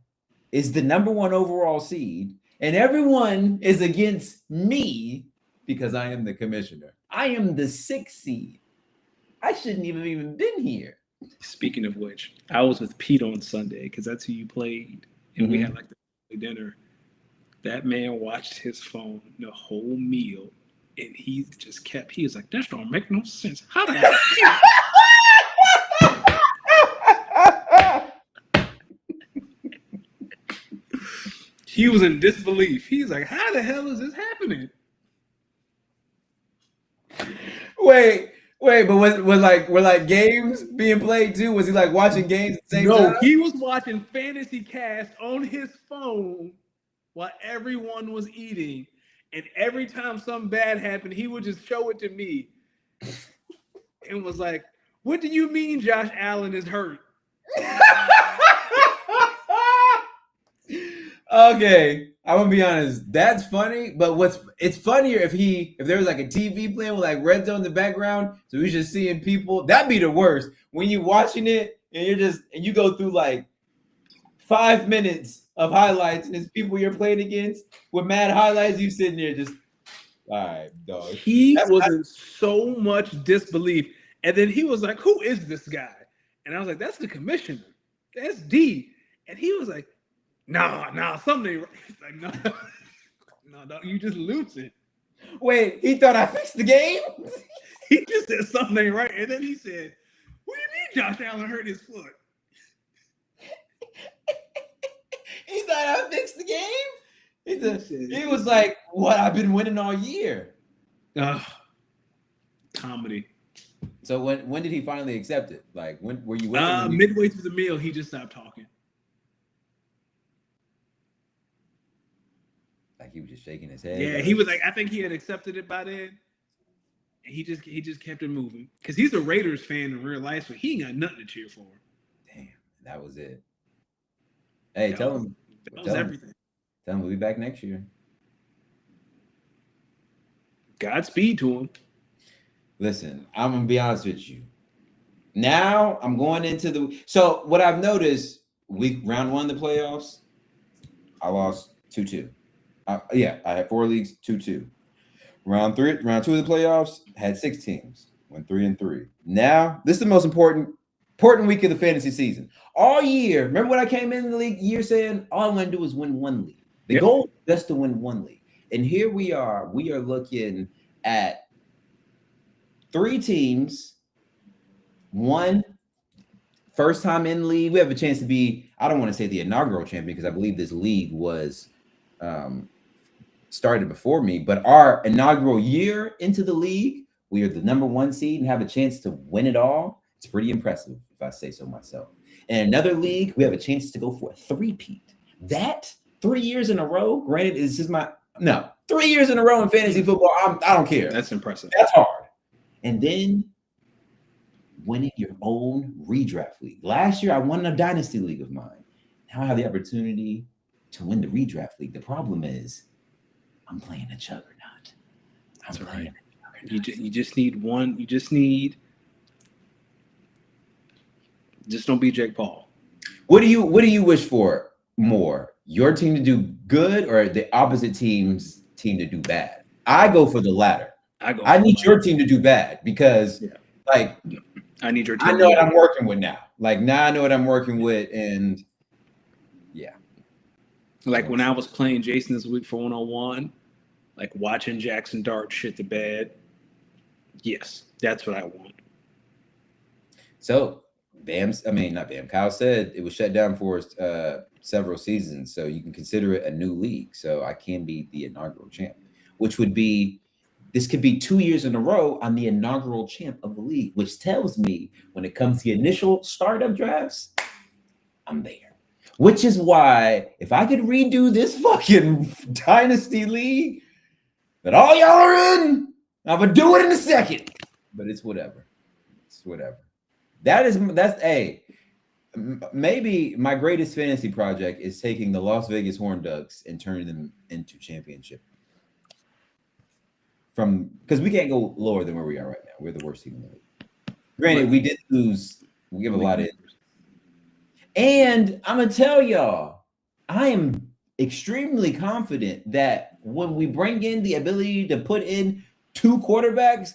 is the number 1 overall seed, and everyone is against me because I am the commissioner. I am the 6th seed. I shouldn't even been here. Speaking of which, I was with Pete on Sunday because that's who you played, and we had like the dinner. That man watched his phone the whole meal, and he was like, "That don't make no sense. How the hell?" He was in disbelief. He's like, "How the hell is this happening?" happening? Wait, but were like games being played too? Was he like watching games at the same time? No, he was watching Fantasy Cast on his phone while everyone was eating. And every time something bad happened, he would just show it to me and was like, "What do you mean Josh Allen is hurt?" Okay, I'm gonna be honest. That's funny, but it's funnier if there was like a TV playing with like red zone in the background, so we're just seeing people. That'd be the worst when you watching it and you go through like 5 minutes of highlights and it's people you're playing against with mad highlights. You sitting there just, all right, dog. He was in so much disbelief, and then he was like, "Who is this guy?" And I was like, "That's the commissioner. That's D." And he was like, Nah, something ain't right. He's like, no, you just lose it. Wait, he thought I fixed the game? He just said something ain't right. And then he said, "What do you mean Josh Allen hurt his foot?" He thought I fixed the game? He was like, what, I've been winning all year. Comedy. So when did he finally accept it? Like, when were you winning? Midway through the meal, he just stopped talking. Like he was just shaking his head. Yeah, he was like, I think he had accepted it by then. And he just kept it moving. Because he's a Raiders fan in real life, so he ain't got nothing to cheer for. Damn, that was it. Hey, tell him. That was everything. Tell him we'll be back next year. Godspeed to him. Listen, I'm gonna be honest with you. Now I'm going into so what I've noticed, round one of the playoffs, I lost 2-2. I had 4 leagues, 2-2. Round two of the playoffs, had 6 teams, went 3-3. Now, this is the most important week of the fantasy season. All year, remember when I came in the league year saying all I want to do is win 1 league. The goal is just to win 1 league. And here we are looking at 3 teams, 1 first time in the league. We have a chance to be, I don't want to say the inaugural champion because I believe this league was started before me, but our inaugural year into the league, we are the number 1 seed and have a chance to win it all. It's pretty impressive, if I say so myself. In another league, we have a chance to go for a three-peat. That 3 years in a row, granted, is just 3 years in a row in fantasy football, I don't care. That's impressive. That's hard. And then winning your own redraft league. Last year, I won a dynasty league of mine. Now I have the opportunity to win the redraft league. The problem is I'm playing a juggernaut. That's right. You just need one. Just don't be Jake Paul. What do you wish for more? Your team to do good or the opposite team's team to do bad? I go for the latter. I need your team to do bad because I need your team. I know what I'm working with now. Like now I know what I'm working with, and like when I was playing Jason this week for 101, like watching Jackson Dart shit the bed. Yes, that's what I want. So not Bam. Kyle said it was shut down for several seasons, so you can consider it a new league. So I can be the inaugural champ, which would be this could be 2 years in a row I'm the inaugural champ of the league, which tells me when it comes to the initial startup drafts, I'm there. Which is why if I could redo this fucking dynasty league that all y'all are in, I would do it in a second. But it's whatever. It's whatever. Maybe my greatest fantasy project is taking the Las Vegas Horned Ducks and turning them into championship. Because we can't go lower than where we are right now. We're the worst team in the league. Granted, we did lose. We give a lot of. And I'm gonna tell y'all, I am extremely confident that when we bring in the ability to put in 2 quarterbacks,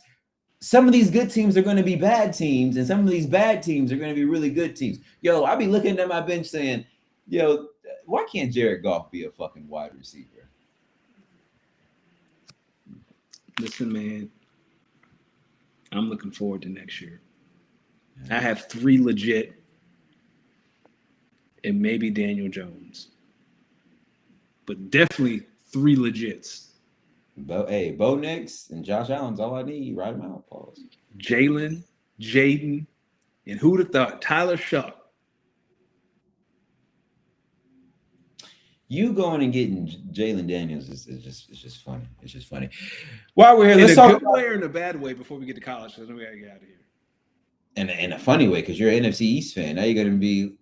some of these good teams are going to be bad teams, and some of these bad teams are going to be really good teams. Yo, I'll be looking at my bench saying, yo, why can't Jared Goff be a fucking wide receiver? Listen, man, I'm looking forward to next year. I have 3 legit and maybe Daniel Jones, but definitely 3 legits. Bo Nix and Josh Allen's all I need. Write them out. Pause. Jalen, Jaden, and who'd have thought Tyler Shuck. You going and getting Jalen Daniels is just funny. It's just funny. While we're here, let's in talk a good way or in a bad way before we get to college. So we gotta get out of here. In a funny way, because you're an NFC East fan. Now you're gonna be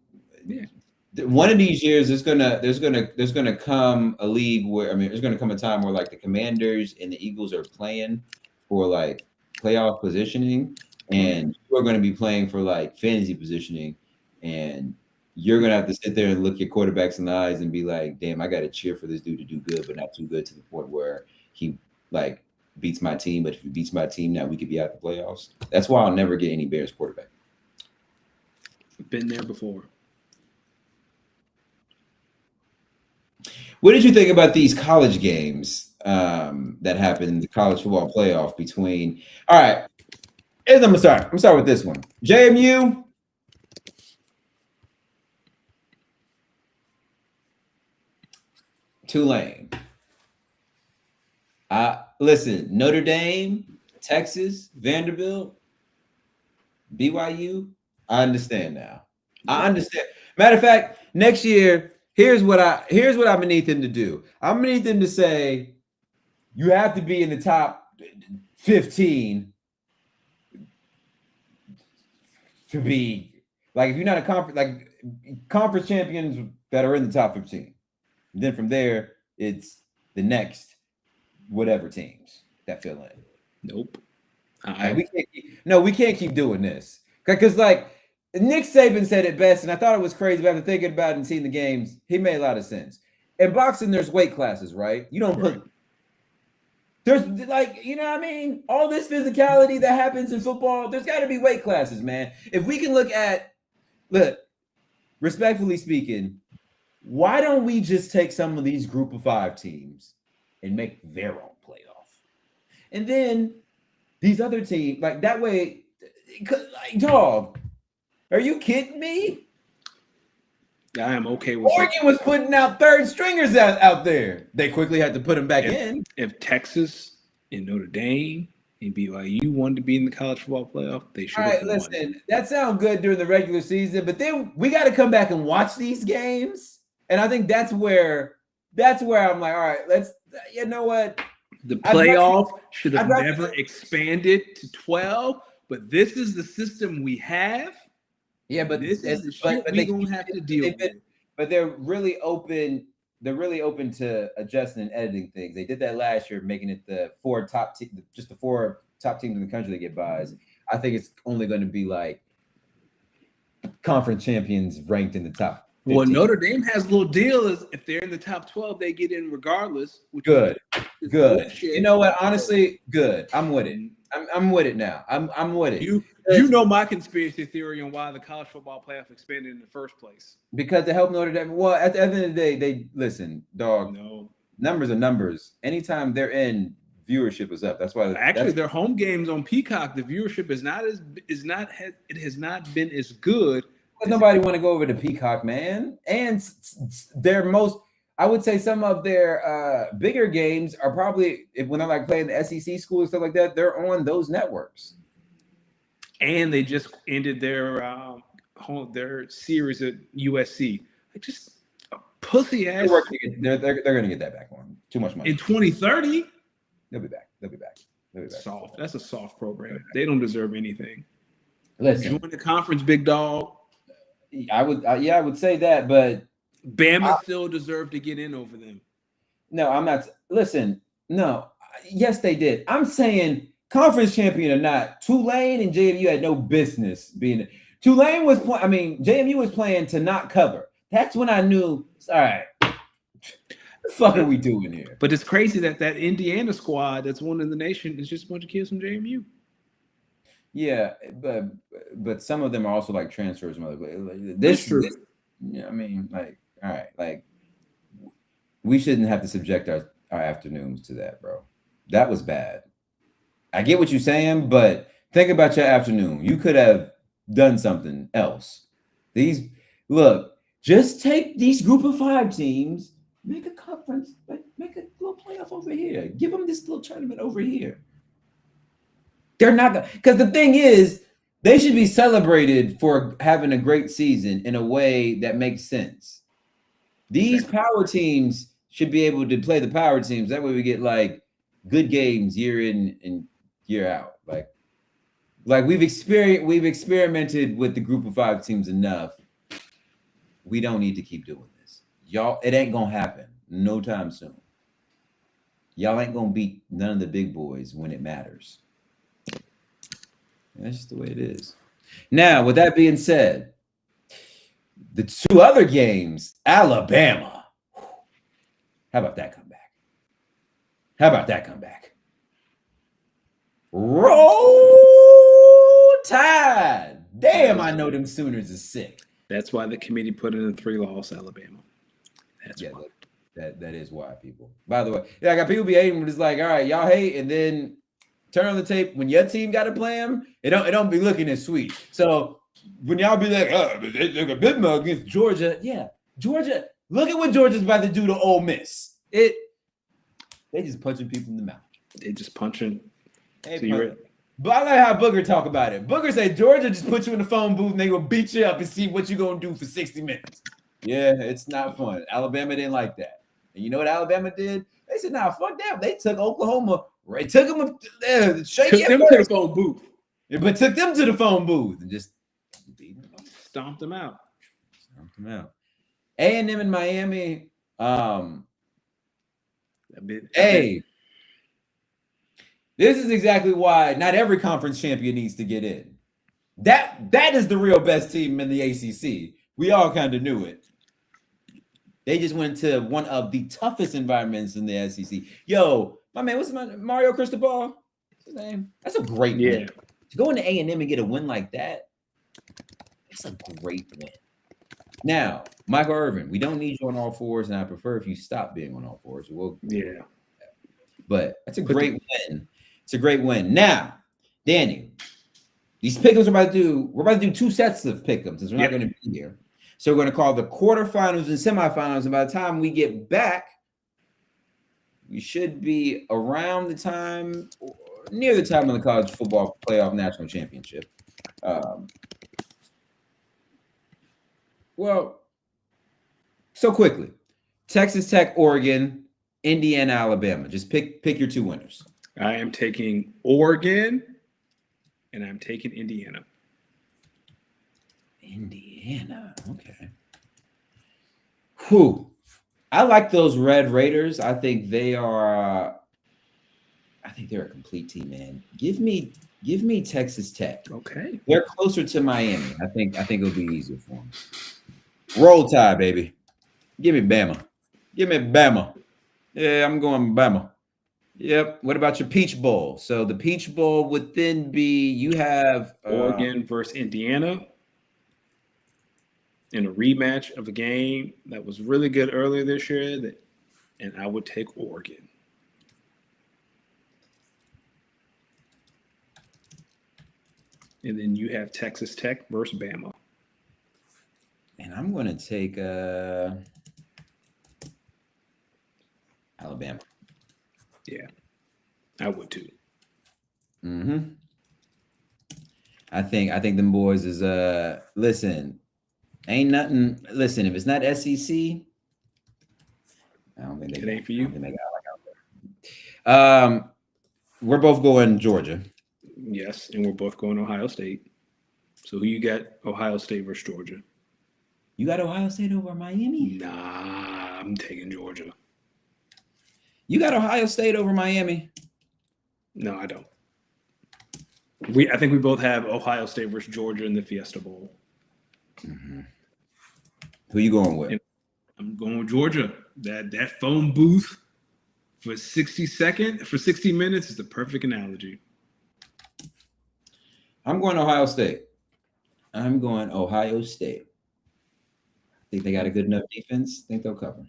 one of these years. There's gonna come a league where there's gonna come a time where like the Commanders and the Eagles are playing for like playoff positioning, and you're gonna be playing for like fantasy positioning, and you're gonna have to sit there and look your quarterbacks in the eyes and be like, damn, I gotta cheer for this dude to do good, but not too good to the point where he like beats my team. But if he beats my team, now we could be out the playoffs. That's why I'll never get any Bears quarterback. Been there before. What did you think about these college games that happened in the college football playoff between? All right, I'm gonna start. I'm gonna start with this one. JMU. Tulane. Listen, Notre Dame, Texas, Vanderbilt, BYU. I understand now. I understand. Matter of fact, next year, here's what I need them to do. I'm gonna need them to say, you have to be in the top 15 to be like, if you're not a conference champions that are in the top 15. Then from there, it's the next whatever teams that fill in. Nope. We can't keep doing this. Because like Nick Saban said it best, and I thought it was crazy, but after thinking about it and seeing the games, he made a lot of sense. In boxing, there's weight classes, right? You don't put there's like, you know what I mean? All this physicality that happens in football, there's got to be weight classes, man. If we can look, respectfully speaking, why don't we just take some of these group of 5 teams and make their own playoff? And then these other teams, like that way, like, dog, are you kidding me? I am okay with Oregon was putting out third stringers out there. They quickly had to put them back in. If Texas and Notre Dame and BYU wanted to be in the college football playoff, they should have. All right, listen, that sounds good during the regular season, but then we got to come back and watch these games. And I think that's where I'm like, all right, you know what? The playoff should have never expanded to 12, but this is the system we have. Yeah, but this is the shit we're gonna have to deal with. But they're really open. They're really open to adjusting and editing things. They did that last year, making it the 4 top teams, just the 4 top teams in the country that get buys. I think it's only going to be like conference champions ranked in the top 15. Well, Notre Dame has a little deal. Is if they're in the top 12, they get in regardless. Good. You know what? Honestly, good. I'm with it. I'm with it now. I'm with it. You know my conspiracy theory on why the college football playoff expanded in the first place. Because to help Notre Dame. Well, at the end of the day, they listen, dog. No, numbers are numbers. Anytime they're in, viewership is up. That's why. Actually, their home games on Peacock, the viewership has not been as good. Nobody want to go over to Peacock, man. And I would say some of their bigger games are probably, when they're like playing the SEC school and stuff like that, they're on those networks. And they just ended their series at USC. Like, just a pussy ass. They're going to get that back on. Too much money. In 2030? They'll be back. Soft. That's a soft program. They don't deserve anything. Listen. Join the conference, big dog. I would say that, but Bama still deserved to get in over them. No, I'm not. Listen, no. Yes, they did. I'm saying conference champion or not, Tulane and JMU had no business being. Tulane was JMU was playing to not cover. That's when I knew, all right, what the fuck are we doing here? But it's crazy that Indiana squad that's one in the nation is just a bunch of kids from JMU. Yeah, but some of them are also like transfers. All right, we shouldn't have to subject our afternoons to that, bro. That was bad. I get what you're saying, but think about your afternoon. You could have done something else. Just take these group of 5 teams, Make a conference, make a little playoff over here. Give them this little tournament over here. They're not gonna, because the thing is, they should be celebrated for having a great season in a way that makes sense. These power teams should be able to play the power teams. That way we get like good games year in and year out. Like we've experimented with the group of 5 teams enough. We don't need to keep doing this. Y'all, it ain't gonna happen no time soon. Y'all ain't gonna beat none of the big boys when it matters. That's just the way it is. Now, with that being said, the 2 other games, Alabama. How about that comeback? How about that comeback? Roll Tide. Damn, I know them Sooners is sick. That's why the committee put in a 3-loss Alabama. That's why. That is why, people. By the way, yeah, I got people be hating, but it's like, all right, y'all hate, and then turn on the tape when your team got to play them. It don't be looking as sweet. So when y'all be like, oh, they got big mug against Georgia, yeah, Georgia. Look at what Georgia's about to do to Ole Miss. They just punching people in the mouth. They just punching. But I like how Booger talk about it. Booger say Georgia just put you in the phone booth and they gonna beat you up and see what you gonna do for 60 minutes. Yeah, it's not fun. Alabama didn't like that. And you know what Alabama did? They said, nah, fuck that. They took Oklahoma, right? Took them to the phone booth. Yeah, but took them to the phone booth and just stomped them out. A&M in Miami. This is exactly why not every conference champion needs to get in. That is the real best team in the ACC. We all kind of knew it. They just went to one of the toughest environments in the SEC. Yo, my man, what's Mario Cristobal? What's his name? That's a great win. To go into A&M and get a win like that, that's a great win. Now, Michael Irvin, we don't need you on all fours, and I prefer if you stop being on all fours. But that's a great win. It's a great win. Now, Danny, these pick'ems we're about to do 2 sets of pick'ems since we're not going to be here. So we're going to call the quarterfinals and semifinals. And by the time we get back, we should be around the time, near the time of the college football playoff national championship. So quickly, Texas Tech, Oregon, Indiana, Alabama. Just pick your 2 winners. I am taking Oregon, and I'm taking Indiana. Indiana, okay. Whew. I like those Red Raiders. I think they're a complete team, man. Give me Texas Tech. Okay. They're closer to Miami. I think it'll be easier for them. Roll Tide, baby. Give me Bama. Yeah, I'm going Bama. Yep. What about your Peach Bowl? So the Peach Bowl would then be you have Oregon versus Indiana in a rematch of a game that was really good earlier this year. And I would take Oregon. And then you have Texas Tech versus Bama. And I'm going to take Alabama. Yeah, I would too. Mm-hmm. I think them boys is listen, ain't nothing. Listen, if it's not SEC, I don't think it ain't for you. We're both going Georgia. Yes, and we're both going Ohio State. So who you got? Ohio State versus Georgia. You got Ohio State over Miami? Nah, I'm taking Georgia. You got Ohio State over Miami? No, I don't. I think we both have Ohio State versus Georgia in the Fiesta Bowl. Mm-hmm. Who you going with? And I'm going with Georgia. That phone booth for 60 minutes is the perfect analogy. I'm going Ohio State. Think they got a good enough defense. Think they'll cover.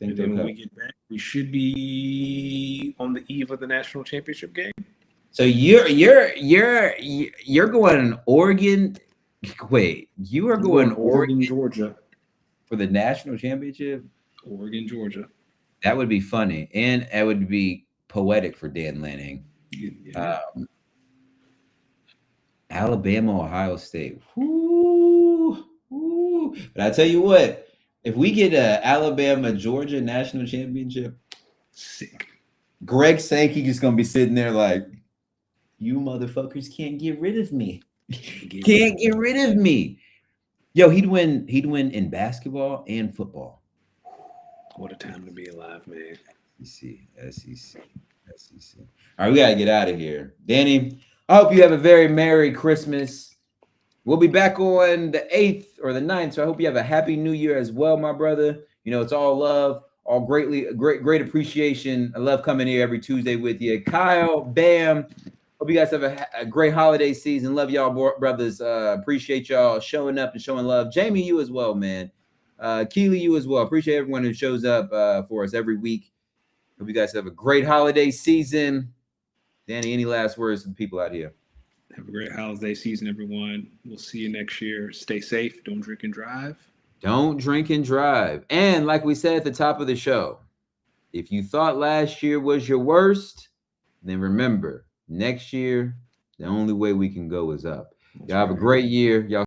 And then when we get back, we should be on the eve of the national championship game. So you're going Oregon. Wait, you are going Oregon, Georgia for the national championship. Oregon, Georgia. That would be funny, and it would be poetic for Dan Lanning. Yeah. Alabama, Ohio State. Woo, woo. But I tell you what, if we get a Alabama Georgia national championship, Sick. Greg Sankey is gonna be sitting there like, you motherfuckers can't get rid of me. Can't get rid of me. Yo, he'd win in basketball and football. What a time to be alive, man. SEC. All right, we gotta get out of here. Danny, I hope you have a very Merry Christmas. We'll be back on the 8th or the 9th. So I hope you have a happy new year as well, my brother. You know, it's all love, all great appreciation. I love coming here every Tuesday with you. Kyle, Bam. Hope you guys have a great holiday season. Love y'all, brothers. Appreciate y'all showing up and showing love. Jamie, you as well, man. Keely, you as well. Appreciate everyone who shows up for us every week. Hope you guys have a great holiday season. Danny, any last words to the people out here? Have a great holiday season, everyone. We'll see you next year. Stay safe. Don't drink and drive. Don't drink and drive. And like we said at the top of the show, if you thought last year was your worst, then remember, next year, the only way we can go is up. Y'all have a great year. Y'all